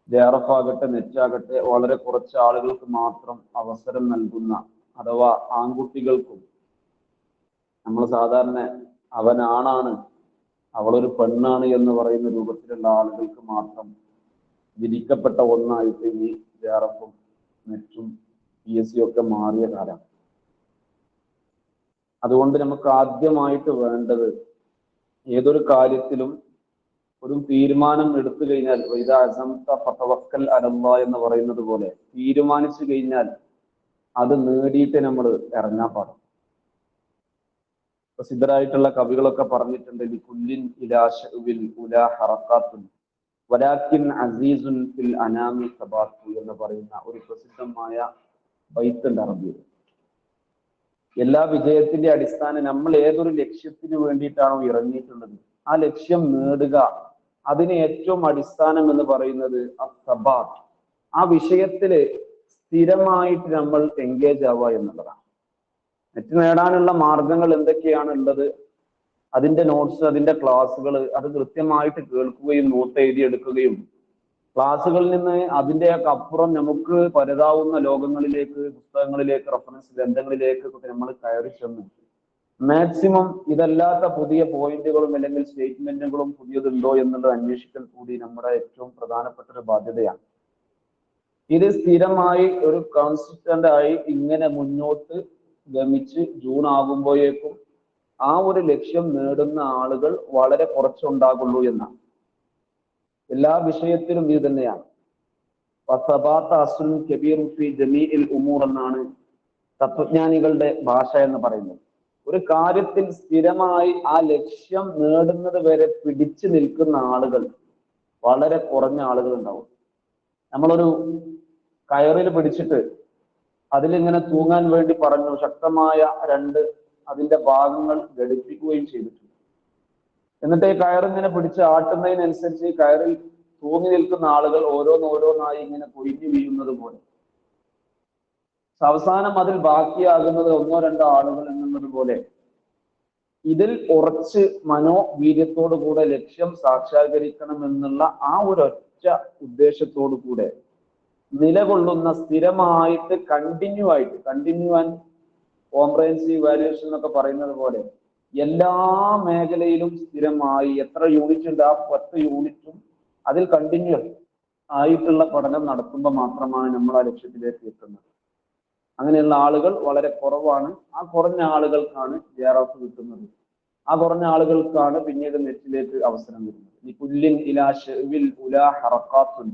JRF ആകട്ടെ, നെറ്റ് ആകട്ടെ വളരെ കുറച്ച് ആളുകൾക്ക് മാത്രം അവസരം നൽകുന്ന, അഥവാ ആൺകുട്ടികൾക്കും നമ്മൾ സാധാരണ അവനാണാണ് അവളൊരു പെണ്ണാണ് എന്ന് പറയുന്ന രൂപത്തിലുള്ള ആളുകൾക്ക് മാത്രം വിധിക്കപ്പെട്ട ഒന്നായിട്ട് ഈ ജെആർഎഫും നെറ്റും PSC ഒക്കെ മാറിയ കാലം. അതുകൊണ്ട് നമുക്ക് ആദ്യമായിട്ട് വേണ്ടത് ഏതൊരു കാര്യത്തിലും ഒരു തീരുമാനം എടുത്തു കഴിഞ്ഞാൽ ഇദാ അസംത ഫതവക്കൽ അലല്ലാഹ് എന്ന് പറയുന്നത് പോലെ തീരുമാനിച്ചു കഴിഞ്ഞാൽ അത് നേടിയിട്ട് നമ്മൾ ഇറങ്ങാൻ പാടും. പ്രസിദ്ധരായിട്ടുള്ള കവികളൊക്കെ പറഞ്ഞിട്ടുണ്ട്, ലികുല്ലിൻ ഇലാ ശഅ്വിൽ ഉലാ ഹറകാത്തുൻ വലാകിൻ അസീസുൻ ഫിൽ അനാമി സബാത്തു എന്ന് പറയുന്ന ഒരു പ്രസിദ്ധമായ ബൈത്തുണ്ട് അറബിയിൽ. എല്ലാ വിജയത്തിന്റെ അടിസ്ഥാനം നമ്മൾ ഏതൊരു ലക്ഷ്യത്തിന് വേണ്ടിയിട്ടാണോ ഇറങ്ങിയിട്ടുള്ളത് ആ ലക്ഷ്യം നേടുക, അതിന് ഏറ്റവും അടിസ്ഥാനം എന്ന് പറയുന്നത് അസ്സബാത്ത്, ആ വിഷയത്തില് സ്ഥിരമായിട്ട് നമ്മൾ എൻഗേജ് ആവുക എന്നുള്ളതാണ്. നെറ്റ് നേടാനുള്ള മാർഗങ്ങൾ എന്തൊക്കെയാണ് ഉള്ളത്, അതിന്റെ നോട്ട്സ്, അതിന്റെ ക്ലാസ്സുകൾ അത് കൃത്യമായിട്ട് കേൾക്കുകയും നോട്ട് എഴുതിയെടുക്കുകയും ക്ലാസ്സുകളിൽ നിന്ന് അതിൻ്റെയൊക്കെ അപ്പുറം നമുക്ക് പരതാവുന്ന ലോകങ്ങളിലേക്ക്, പുസ്തകങ്ങളിലേക്ക്, റഫറൻസ് ഗ്രന്ഥങ്ങളിലേക്ക് നമ്മൾ കയറി ചെന്ന് മാക്സിമം ഇതല്ലാത്ത പുതിയ പോയിന്റുകളും അല്ലെങ്കിൽ സ്റ്റേറ്റ്മെന്റുകളും പുതിയതുണ്ടോ എന്നുള്ളത് അന്വേഷിക്കൽ കൂടി നമ്മുടെ ഏറ്റവും പ്രധാനപ്പെട്ട ഒരു ബാധ്യതയാണ്. ഇത് സ്ഥിരമായി ഒരു കോൺസിസ്റ്റന്റ് ആയി ഇങ്ങനെ മുന്നോട്ട് ഗമിച്ച് ജൂൺ ആകുമ്പോഴേക്കും ആ ഒരു ലക്ഷ്യം നേടുന്ന ആളുകൾ വളരെ കുറച്ചുണ്ടാകുള്ളൂ എന്നാണ്. എല്ലാ വിഷയത്തിലും ഇത് തന്നെയാണ്. ഉമൂർ എന്നാണ് തത്വജ്ഞാനികളുടെ ഭാഷ എന്ന് പറയുന്നത്. ഒരു കാര്യത്തിൽ സ്ഥിരമായി ആ ലക്ഷ്യം നേടുന്നത് വരെ പിടിച്ചു നിൽക്കുന്ന ആളുകൾ വളരെ കുറഞ്ഞ ആളുകൾ ഉണ്ടാവും. നമ്മളൊരു കയറിൽ പിടിച്ചിട്ട് അതിലിങ്ങനെ തൂങ്ങാൻ വേണ്ടി പറഞ്ഞു, ശക്തമായ അതിന്റെ ഭാഗങ്ങൾ ഘടിപ്പിക്കുകയും ചെയ്തിട്ടുണ്ട്. എന്നിട്ട് ഈ കയറിങ്ങനെ പിടിച്ച് ആട്ടുന്നതിനനുസരിച്ച് ഈ കയറിൽ തൂങ്ങി നിൽക്കുന്ന ആളുകൾ ഓരോന്നോരോന്നായി ഇങ്ങനെ കൊഴിഞ്ഞു വീഴുന്നത് പോലെ അവസാനം അതിൽ ബാക്കിയാകുന്നത് ഒന്നോ രണ്ടോ ആളുകൾ എന്നുള്ളത് പോലെ ഇതിൽ ഉറച്ച് മനോവീര്യത്തോടു കൂടെ ലക്ഷ്യം സാക്ഷാത്കരിക്കണം എന്നുള്ള ആ ഒരൊറ്റ ഉദ്ദേശത്തോടു കൂടെ നിലകൊള്ളുന്ന സ്ഥിരമായിട്ട് കണ്ടിന്യൂ ആൻഡ് കോംപ്രഹെൻസീവ് വാല്യുവേഷൻ എന്നൊക്കെ പറയുന്നത് പോലെ എല്ലാ മേഖലയിലും സ്ഥിരമായി എത്ര യൂണിറ്റ് ഉണ്ട് ആ 10 യൂണിറ്റും അതിൽ കണ്ടിന്യൂ ആയിട്ടുള്ള പഠനം നടത്തുമ്പോൾ മാത്രമാണ് നമ്മൾ ആ ലക്ഷ്യത്തിലേക്ക് എത്തുന്നത്. അങ്ങനെയുള്ള ആളുകൾ വളരെ കുറവാണ്. ആ കുറഞ്ഞ ആളുകൾക്കാണ് ജെആർഎഫ് കിട്ടുന്നത്. ആ കുറഞ്ഞ ആളുകൾക്കാണ് പിന്നീട് നെറ്റിലേക്ക് അവസരം വരുന്നത്. ലികുല്ലിൻ ഇലാ ശഅ്വിൽ ഉലാ ഹറകാത്തുൻ,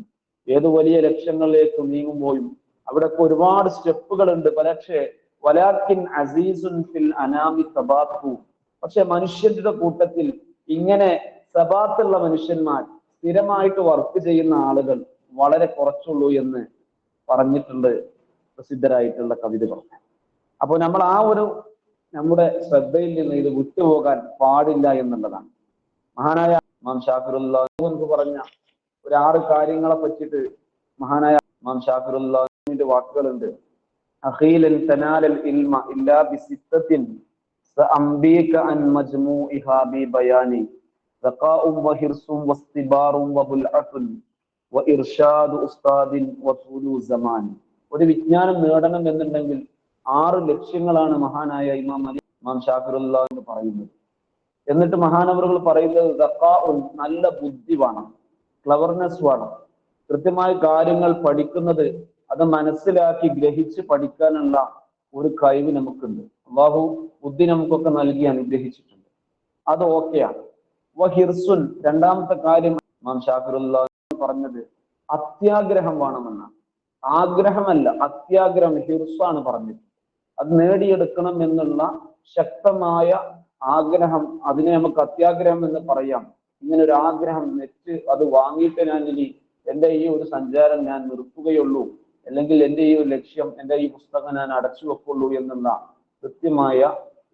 ഏത് വലിയ ലക്ഷ്യങ്ങളിലേക്ക് നീങ്ങുമ്പോഴും അവിടെയൊക്കെ ഒരുപാട് സ്റ്റെപ്പുകൾ ഉണ്ട്. പക്ഷേ വലാകിൻ അസീസുൻ ഫിൽ അനാമി സബാത്തു, പക്ഷെ മനുഷ്യരുടെ കൂട്ടത്തിൽ ഇങ്ങനെ സബാത്തുള്ള മനുഷ്യന്മാർ, സ്ഥിരമായിട്ട് വർക്ക് ചെയ്യുന്ന ആളുകൾ വളരെ കുറച്ചുള്ളൂ എന്ന് പറഞ്ഞിട്ടുണ്ട് പ്രസിദ്ധരായിട്ടുള്ള കവിതകൾ. അപ്പോൾ നമ്മൾ ആ ഒരു നമ്മുടെ ശ്രദ്ധയിൽ നിന്ന് ഇത് വിട്ടുപോകാൻ പാടില്ല എന്നുള്ളതാണ്. മഹാനായ ഇമാം ഷാഫിറുല്ലാഹി പറഞ്ഞ ഒരു 6 കാര്യങ്ങളെ പറ്റിയിട്ട് മഹാനായ ഇമാം ഷാഫിറുല്ലാഹിന്റെ വാക്കുകളുണ്ട്. അഖീലൻ തനാലൽ ഇൽമ ഇല്ലാ ബിസിത്തത്തിൻ സഅംബീക അൻ മജ്മൂഇഹാ ബി ബയാനി സഖാഉം വഹിർസും വസ്തിബാറും വബുൽഅത്തുൻ വഇർഷാദു ഉസ്താദിൻ വതൂലു സമാൻ. ഒരു വിജ്ഞാനം നേടണം എന്നുണ്ടെങ്കിൽ 6 ലക്ഷ്യങ്ങളാണ് മഹാനായ ഇമാം ഷാഫിറുല്ലാഹി എന്ന് പറയുന്നത്. എന്നിട്ട് മഹാനവറുകൾ പറയുന്നത് സഖാഉൻ, നല്ല ബുദ്ധി വേണം, ക്ലവർനെസ് വേണം, കൃത്യമായ കാര്യങ്ങൾ പഠിക്കുന്നത് അത് മനസ്സിലാക്കി ഗ്രഹിച്ച് പഠിക്കാനുള്ള ഒരു കഴിവ് നമുക്കുണ്ട്. അല്ലാഹു ബുദ്ധി നമുക്കൊക്കെ നൽകി അനുഗ്രഹിച്ചിട്ടുണ്ട്, അത് ഓക്കെയാണ്. വഹിർസുൻ, രണ്ടാമത്തെ കാര്യം ഇമാം ഷാഫിറുല്ലാഹി പറഞ്ഞത് അത്യാഗ്രഹം വേണമെന്നാണ്. ആഗ്രഹമല്ല, അത്യാഗ്രഹം, ഹിർസാണ് പറഞ്ഞത്. അത് നേടിയെടുക്കണം എന്നുള്ള ശക്തമായ ആഗ്രഹം, അതിനെ നമുക്ക് അത്യാഗ്രഹം എന്ന് പറയാം. ഇങ്ങനെ ഒരു ആഗ്രഹം നെറ്റ് അത് വാങ്ങിയിട്ട് ഞാൻ ഇനി എൻ്റെ ഈ ഒരു സഞ്ചാരം ഞാൻ നിർത്തുകയുള്ളൂ, അല്ലെങ്കിൽ എൻ്റെ ഈ ഒരു ലക്ഷ്യം, എൻ്റെ ഈ പുസ്തകം ഞാൻ അടച്ചു വെക്കുള്ളൂ എന്നുള്ള കൃത്യമായ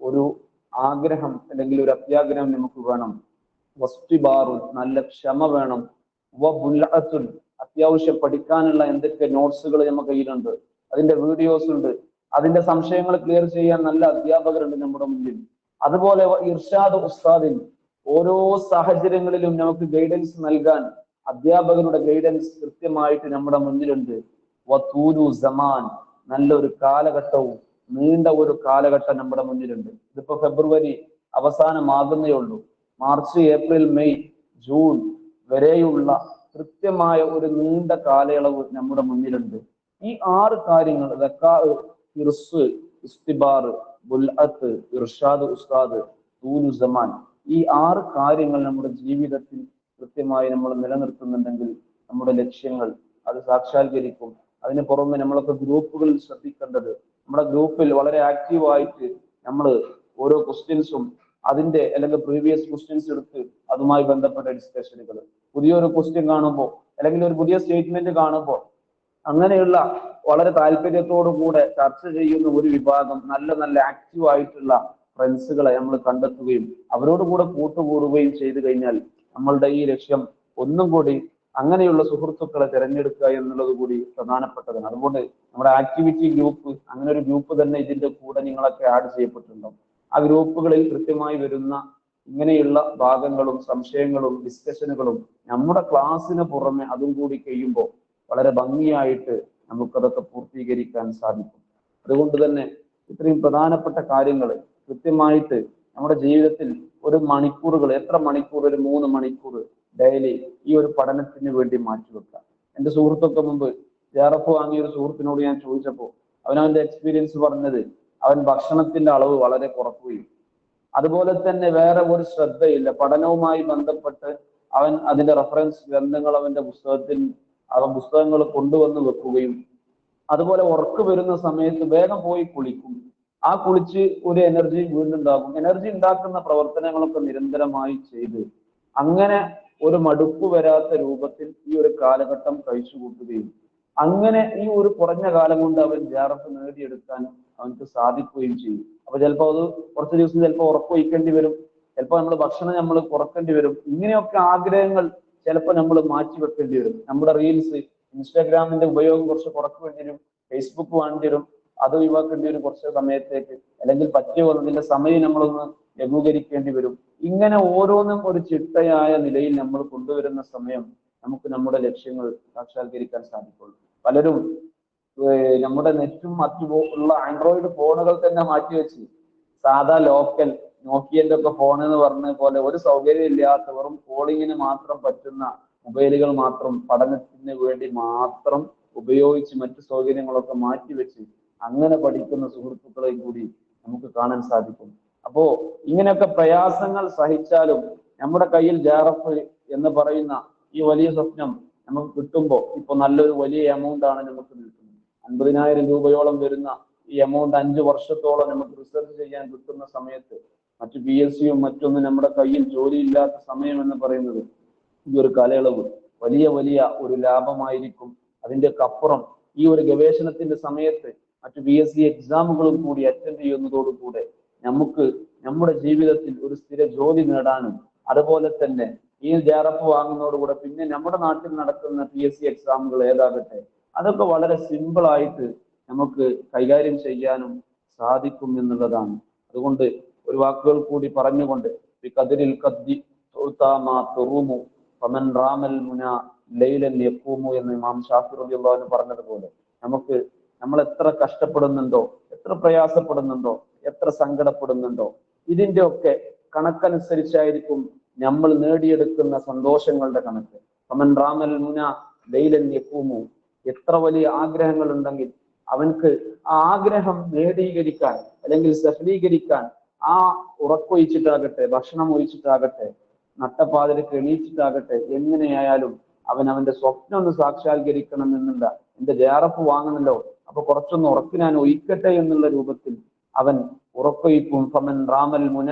ഒരു ആഗ്രഹം അല്ലെങ്കിൽ ഒരു അത്യാഗ്രഹം നമുക്ക് വേണം. വസ്തിബാറുൻ, നല്ല ക്ഷമ വേണം. വബുൽഅത്തുൻ, അത്യാവശ്യം പഠിക്കാനുള്ള എന്തൊക്കെ നോട്ട്സുകൾ നമുക്ക് കയ്യിലുണ്ട്, അതിന്റെ വീഡിയോസ് ഉണ്ട്, അതിന്റെ സംശയങ്ങൾ ക്ലിയർ ചെയ്യാൻ നല്ല അധ്യാപകരുണ്ട് നമ്മുടെ മുന്നിൽ. അതുപോലെ ഇർഷാദ് ഉസ്താദിൻ, ഓരോ സാഹചര്യങ്ങളിലും നമുക്ക് ഗൈഡൻസ് നൽകാൻ അധ്യാപകരുടെ ഗൈഡൻസ് കൃത്യമായിട്ട് നമ്മുടെ മുന്നിലുണ്ട്. വതൂലു സമാൻ, നല്ലൊരു കാലഘട്ടവും നീണ്ട ഒരു കാലഘട്ടം നമ്മുടെ മുന്നിലുണ്ട്. ഇതിപ്പോ ഫെബ്രുവരി അവസാനമാകുന്നേ ഉള്ളൂ. മാർച്ച്, ഏപ്രിൽ, മെയ്, ജൂൺ വരെയുള്ള കൃത്യമായ ഒരു നീണ്ട കാലയളവ് നമ്മുടെ മുന്നിലുണ്ട്. ഈ 6 കാര്യങ്ങൾ ഇർസ്, ഇസ്തിബാർ, ബുൽഅത്ത്, ഇർഷാദ് ഉസ്താദ്, തൂലു സമാൻ, ഈ 6 കാര്യങ്ങൾ നമ്മുടെ ജീവിതത്തിൽ കൃത്യമായി നമ്മൾ നിലനിർത്തുന്നുണ്ടെങ്കിൽ നമ്മുടെ ലക്ഷ്യങ്ങൾ അത് സാക്ഷാത്കരിക്കും. അതിന് പുറമെ നമ്മളൊക്കെ ഗ്രൂപ്പുകളിൽ ശ്രദ്ധിക്കേണ്ടത്, നമ്മുടെ ഗ്രൂപ്പിൽ വളരെ ആക്റ്റീവായിട്ട് നമ്മൾ ഓരോ ക്വസ്റ്റ്യൻസും അതിന്റെ അല്ലെങ്കിൽ പ്രീവിയസ് ക്വസ്റ്റ്യൻസ് എടുത്ത് അതുമായി ബന്ധപ്പെട്ട ഡിസ്കഷനുകൾ, പുതിയൊരു ക്വസ്റ്റ്യൻ കാണുമ്പോൾ അല്ലെങ്കിൽ ഒരു പുതിയ സ്റ്റേറ്റ്മെന്റ് കാണുമ്പോൾ അങ്ങനെയുള്ള വളരെ താല്പര്യത്തോടു കൂടെ ചർച്ച ചെയ്യുന്ന ഒരു വിഭാഗം നല്ല നല്ല ആക്റ്റീവ് ആയിട്ടുള്ള ഫ്രണ്ട്സുകളെ നമ്മൾ കണ്ടെത്തുകയും അവരോട് കൂടെ കൂട്ടുകൂടുകയും ചെയ്തു കഴിഞ്ഞാൽ നമ്മളുടെ ഈ ലക്ഷ്യം ഒന്നും കൂടി അങ്ങനെയുള്ള സുഹൃത്തുക്കളെ തിരഞ്ഞെടുക്കുക എന്നുള്ളത് കൂടി പ്രധാനപ്പെട്ടതാണ്. അതുകൊണ്ട് നമ്മുടെ ആക്ടിവിറ്റി ഗ്രൂപ്പ്, അങ്ങനെ ഒരു ഗ്രൂപ്പ് തന്നെ ഇതിന്റെ കൂടെ നിങ്ങളൊക്കെ ആഡ് ചെയ്യപ്പെട്ടിട്ടുണ്ടാവും. ആ ഗ്രൂപ്പുകളിൽ കൃത്യമായി വരുന്ന ഇങ്ങനെയുള്ള ഭാഗങ്ങളും സംശയങ്ങളും ഡിസ്കഷനുകളും നമ്മുടെ ക്ലാസ്സിന് പുറമെ അതും കൂടി കഴിയുമ്പോൾ വളരെ ഭംഗിയായിട്ട് നമുക്കതൊക്കെ പൂർത്തീകരിക്കാൻ സാധിക്കും. അതുകൊണ്ട് തന്നെ ഇത്രയും പ്രധാനപ്പെട്ട കാര്യങ്ങൾ കൃത്യമായിട്ട് നമ്മുടെ ജീവിതത്തിൽ ഒരു മണിക്കൂറുകൾ, എത്ര മണിക്കൂർ, ഒരു 3 മണിക്കൂർ ഡെയിലി ഈ ഒരു പഠനത്തിന് വേണ്ടി മാറ്റിവെക്കാം. എൻ്റെ സുഹൃത്തൊക്കെ മുമ്പ് JRF വാങ്ങിയ ഒരു സുഹൃത്തിനോട് ഞാൻ ചോദിച്ചപ്പോൾ അവനവന്റെ എക്സ്പീരിയൻസ് പറഞ്ഞത് അവൻ ഭക്ഷണത്തിന്റെ അളവ് വളരെ കുറക്കുകയും അതുപോലെ തന്നെ വേറെ ഒരു ശ്രദ്ധയില്ല, പഠനവുമായി ബന്ധപ്പെട്ട് അവൻ അതിന്റെ റെഫറൻസ് ഗ്രന്ഥങ്ങൾ അവന്റെ പുസ്തകങ്ങൾ കൊണ്ടുവന്ന് വെക്കുകയും അതുപോലെ ഉറക്ക് വരുന്ന സമയത്ത് വേഗം പോയി കുളിക്കും. ആ കുളിച്ച് ഒരു എനർജി വീണ്ടും ഉണ്ടാകും. എനർജി ഉണ്ടാക്കുന്ന പ്രവർത്തനങ്ങളൊക്കെ നിരന്തരമായി ചെയ്ത് അങ്ങനെ ഒരു മടുപ്പ് വരാത്ത രൂപത്തിൽ ഈ ഒരു കാലഘട്ടം കഴിച്ചു കൂട്ടുകയും അങ്ങനെ ഈ ഒരു കുറഞ്ഞ കാലം കൊണ്ട് അവൻ JRF നേടിയെടുക്കാൻ അവനക്ക് സാധിക്കുകയും ചെയ്യും. അപ്പൊ ചിലപ്പോൾ അത് കുറച്ച് ദിവസം ചിലപ്പോൾ ഉറക്കൊഴിക്കേണ്ടി വരും, ചിലപ്പോൾ നമ്മൾ ഭക്ഷണം നമ്മൾ കുറക്കേണ്ടി വരും. ഇങ്ങനെയൊക്കെ ആഗ്രഹങ്ങൾ ചിലപ്പോൾ നമ്മൾ മാറ്റി വെക്കേണ്ടി വരും. നമ്മുടെ റീൽസ്, ഇൻസ്റ്റാഗ്രാമിന്റെ ഉപയോഗം കുറച്ച് കുറക്കേണ്ടി വരും, ഫേസ്ബുക്ക് വേണ്ടി വരും, അത് ഒഴിവാക്കേണ്ടി വരും കുറച്ച് സമയത്തേക്ക്, അല്ലെങ്കിൽ പറ്റിയ അതിന്റെ സമയം നമ്മളൊന്ന് ലഘൂകരിക്കേണ്ടി വരും. ഇങ്ങനെ ഓരോന്നും ഒരു ചിട്ടയായ നിലയിൽ നമ്മൾ കൊണ്ടുവരുന്ന സമയം നമുക്ക് നമ്മുടെ ലക്ഷ്യങ്ങൾ സാക്ഷാത്കരിക്കാൻ സാധിക്കുള്ളൂ. പലരും നമ്മുടെ നെറ്റും മറ്റു ഉള്ള ആൻഡ്രോയിഡ് ഫോണുകൾ തന്നെ മാറ്റിവെച്ച് സാധാ ലോക്കൽ നോക്കിയന്റെ ഒക്കെ ഫോൺ എന്ന് പറഞ്ഞ പോലെ ഒരു സൗകര്യം ഇല്ലാത്ത വെറും കോളിങ്ങിന് മാത്രം പറ്റുന്ന മൊബൈലുകൾ മാത്രം പഠനത്തിന് വേണ്ടി മാത്രം ഉപയോഗിച്ച് മറ്റു സൗകര്യങ്ങളൊക്കെ മാറ്റിവെച്ച് അങ്ങനെ പഠിക്കുന്ന സുഹൃത്തുക്കളെയും കൂടി നമുക്ക് കാണാൻ സാധിക്കും. അപ്പോ ഇങ്ങനെയൊക്കെ പ്രയാസങ്ങൾ സഹിച്ചാലും നമ്മുടെ കയ്യിൽ JRF എന്ന് പറയുന്ന ഈ വലിയ സ്വപ്നം നമുക്ക് കിട്ടുമ്പോൾ, ഇപ്പൊ നല്ലൊരു വലിയ എമൗണ്ട് ആണ് നമുക്ക് നിൽക്കുന്നത്. 50,000 രൂപയോളം വരുന്ന ഈ എമൗണ്ട് 5 വർഷത്തോളം നമുക്ക് റിസർച്ച് ചെയ്യാൻ കിട്ടുന്ന സമയത്ത് മറ്റു PSCയും മറ്റൊന്നും നമ്മുടെ കയ്യിൽ ജോലിയില്ലാത്ത സമയം എന്ന് പറയുന്നത് ഈ ഒരു കാലയളവ് വലിയ വലിയ ഒരു ലാഭമായിരിക്കും. അതിൻ്റെയൊക്കെ അപ്പുറം ഈ ഒരു ഗവേഷണത്തിന്റെ സമയത്ത് മറ്റു PSC എക്സാമുകളും കൂടി അറ്റൻഡ് ചെയ്യുന്നതോടുകൂടെ നമുക്ക് നമ്മുടെ ജീവിതത്തിൽ ഒരു സ്ഥിര ജോലി നേടാനും അതുപോലെ തന്നെ ഈ JRF വാങ്ങുന്നതോടുകൂടെ പിന്നെ നമ്മുടെ നാട്ടിൽ നടക്കുന്ന PSC എക്സാമുകൾ ഏതാകട്ടെ അതൊക്കെ വളരെ സിമ്പിൾ ആയിട്ട് നമുക്ക് കൈകാര്യം ചെയ്യാനും സാധിക്കും എന്നുള്ളതാണ്. അതുകൊണ്ട് ഒരു വാക്കുകൾ കൂടി പറഞ്ഞുകൊണ്ട് എന്ന് ഇമാം ഷാഫി റളിയല്ലാഹു അൻഹു പറഞ്ഞതുപോലെ നമ്മൾ എത്ര കഷ്ടപ്പെടുന്നുണ്ടോ, എത്ര പ്രയാസപ്പെടുന്നുണ്ടോ, എത്ര സങ്കടപ്പെടുന്നുണ്ടോ, ഇതിന്റെ ഒക്കെ കണക്കനുസരിച്ചായിരിക്കും നമ്മൾ നേടിയെടുക്കുന്ന സന്തോഷങ്ങളുടെ കണക്ക്. ഫമൻ റാമൽ മുന ലൈലൻ യഖൂമു, എത്ര വലിയ ആഗ്രഹങ്ങൾ ഉണ്ടെങ്കിൽ അവൻക്ക് ആ ആഗ്രഹം നേടീകരിക്കാൻ അല്ലെങ്കിൽ സഫലീകരിക്കാൻ ആ ഉറക്കൊഴിച്ചിട്ടാകട്ടെ, ഭക്ഷണം ഒഴിച്ചിട്ടാകട്ടെ, നട്ടപ്പാതിരക്ക് എണീച്ചിട്ടാകട്ടെ, എങ്ങനെയായാലും അവന്റെ സ്വപ്നം ഒന്ന് സാക്ഷാത്കരിക്കണം എന്നുള്ള, എന്റെ JRF വാങ്ങണല്ലോ അപ്പൊ കുറച്ചൊന്ന് ഉറക്ക് ഞാൻ ഒഴിക്കട്ടെ എന്നുള്ള രൂപത്തിൽ അവൻ ഉറക്കൊഴിക്കും. ഫമൻ റാമൽ മുന,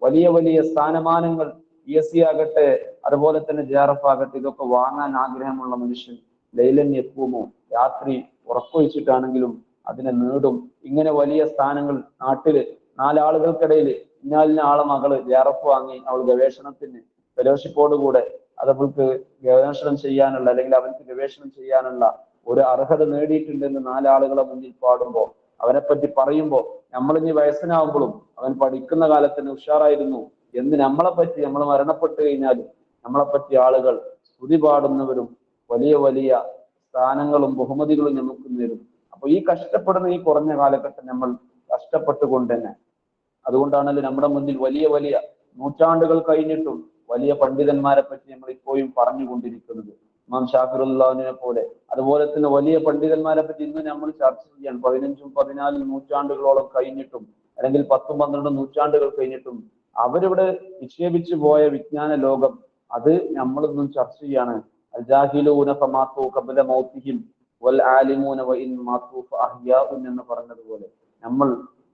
വലിയ വലിയ സ്ഥാനമാനങ്ങൾ PSC ആകട്ടെ അതുപോലെ തന്നെ JRF ആകട്ടെ ഇതൊക്കെ വാങ്ങാൻ ആഗ്രഹമുള്ള മനുഷ്യൻ ലൈലൻ യഖൂമു, രാത്രി ഉറക്കൊഴിച്ചിട്ടാണെങ്കിലും അതിനെ നേടും. ഇങ്ങനെ വലിയ സ്ഥാനങ്ങൾ നാട്ടില് 4 ആളുകൾക്കിടയിൽ ഇന്നാലിന ആളെ മകള് JRF വാങ്ങി, അവൾ ഗവേഷണത്തിന് ഫെലോഷിപ്പോടുകൂടെ അതവൾക്ക് ഗവേഷണം ചെയ്യാനുള്ള അല്ലെങ്കിൽ അവർക്ക് ഗവേഷണം ചെയ്യാനുള്ള ഒരു അർഹത നേടിയിട്ടുണ്ടെന്ന് 4 ആളുകളെ മുന്നിൽ പാടുമ്പോൾ, അവനെപ്പറ്റി പറയുമ്പോൾ, നമ്മളിനി വയസ്സനാവുമ്പോഴും അവൻ പഠിക്കുന്ന കാലത്തിന് ഉഷാറായിരുന്നു എന്ന് നമ്മളെപ്പറ്റി, നമ്മൾ മരണപ്പെട്ടു കഴിഞ്ഞാലും നമ്മളെപ്പറ്റി ആളുകൾ സ്തുതി പാടുന്നവരും വലിയ വലിയ സ്ഥാനങ്ങളും ബഹുമതികളും നമുക്ക് നേരും. അപ്പൊ ഈ കഷ്ടപ്പെടുന്ന ഈ കുറഞ്ഞ കാലഘട്ടം നമ്മൾ കഷ്ടപ്പെട്ടുകൊണ്ട് തന്നെ, അതുകൊണ്ടാണല്ലോ നമ്മുടെ മുന്നിൽ വലിയ വലിയ നൂറ്റാണ്ടുകൾ കഴിഞ്ഞിട്ടും വലിയ പണ്ഡിതന്മാരെ പറ്റി നമ്മൾ ഇപ്പോഴും പറഞ്ഞുകൊണ്ടിരിക്കുന്നത്. ഇമാം ഷാഫിറുല്ലാഹിനെ പോലെ, അതുപോലെ തന്നെ വലിയ പണ്ഡിതന്മാരെ പറ്റി ഇന്ന് നമ്മൾ ചർച്ച ചെയ്യാൻ 15ഉം 14 നൂറ്റാണ്ടുകളോളം കഴിഞ്ഞിട്ടും, അല്ലെങ്കിൽ 10ഉം 12ഉം നൂറ്റാണ്ടുകൾ കഴിഞ്ഞിട്ടും അവരിവിടെ നിക്ഷേപിച്ചു പോയ വിജ്ഞാന ലോകം, അത് നമ്മളിന്നും ചർച്ച ചെയ്യാണ്. അൽജാഹിലൂന ഫമാതു ഖബ്ല മൗതിഹിം വൽ ആലിമൂന വഇൻ മാതു ഫഅഹ്യാഉൻ എന്ന് പറഞ്ഞതുപോലെ,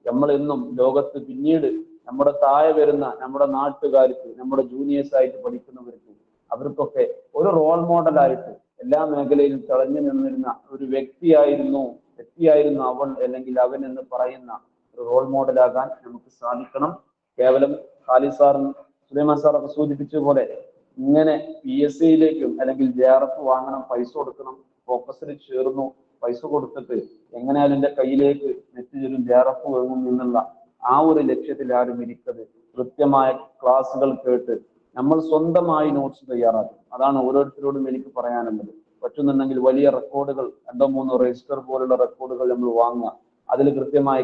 നമ്മൾ എന്നും ലോകത്ത് പിന്നീട് നമ്മുടെ താഴെ വരുന്ന നമ്മുടെ നാട്ടുകാർക്ക്, നമ്മുടെ ജൂനിയേഴ്സ് ആയിട്ട് പഠിക്കുന്നവർക്ക്, അവർക്കൊക്കെ ഒരു റോൾ മോഡലായിട്ട് എല്ലാ മേഖലയിലും തിളഞ്ഞു നിന്നിരുന്ന ഒരു വ്യക്തിയായിരുന്നു അവൾ അല്ലെങ്കിൽ അവൻ എന്ന് പറയുന്ന ഒരു റോൾ മോഡലാകാൻ നമുക്ക് സാധിക്കണം. കേവലം ഖാലിദ് സാർ, സുലൈമാൻ സാർ ഒക്കെ സൂചിപ്പിച്ച പോലെ ഇങ്ങനെ PSCയിലേക്കും അല്ലെങ്കിൽ JRF വാങ്ങണം, പൈസ കൊടുക്കണം, ഫോക്കസിൽ ചേർന്നു, പൈസ കൊടുത്തിട്ട് എങ്ങനെയാലും എൻ്റെ കയ്യിലേക്ക് നെറ്റ് ചേരും, JRF വാങ്ങും എന്നുള്ള ആ ഒരു ലക്ഷ്യത്തിൽ ആരും ഇരിക്കരുത്. കൃത്യമായ ക്ലാസ്സുകൾ കേട്ട് നമ്മൾ സ്വന്തമായി നോട്ട്സ് തയ്യാറാക്കും. അതാണ് ഓരോരുത്തരോടും എനിക്ക് പറയാനുള്ളത്. പറ്റുന്നുണ്ടെങ്കിൽ വലിയ റെക്കോർഡുകൾ, 2-3 രജിസ്റ്റർ പോലുള്ള റെക്കോർഡുകൾ നമ്മൾ വാങ്ങുക. അതിൽ കൃത്യമായി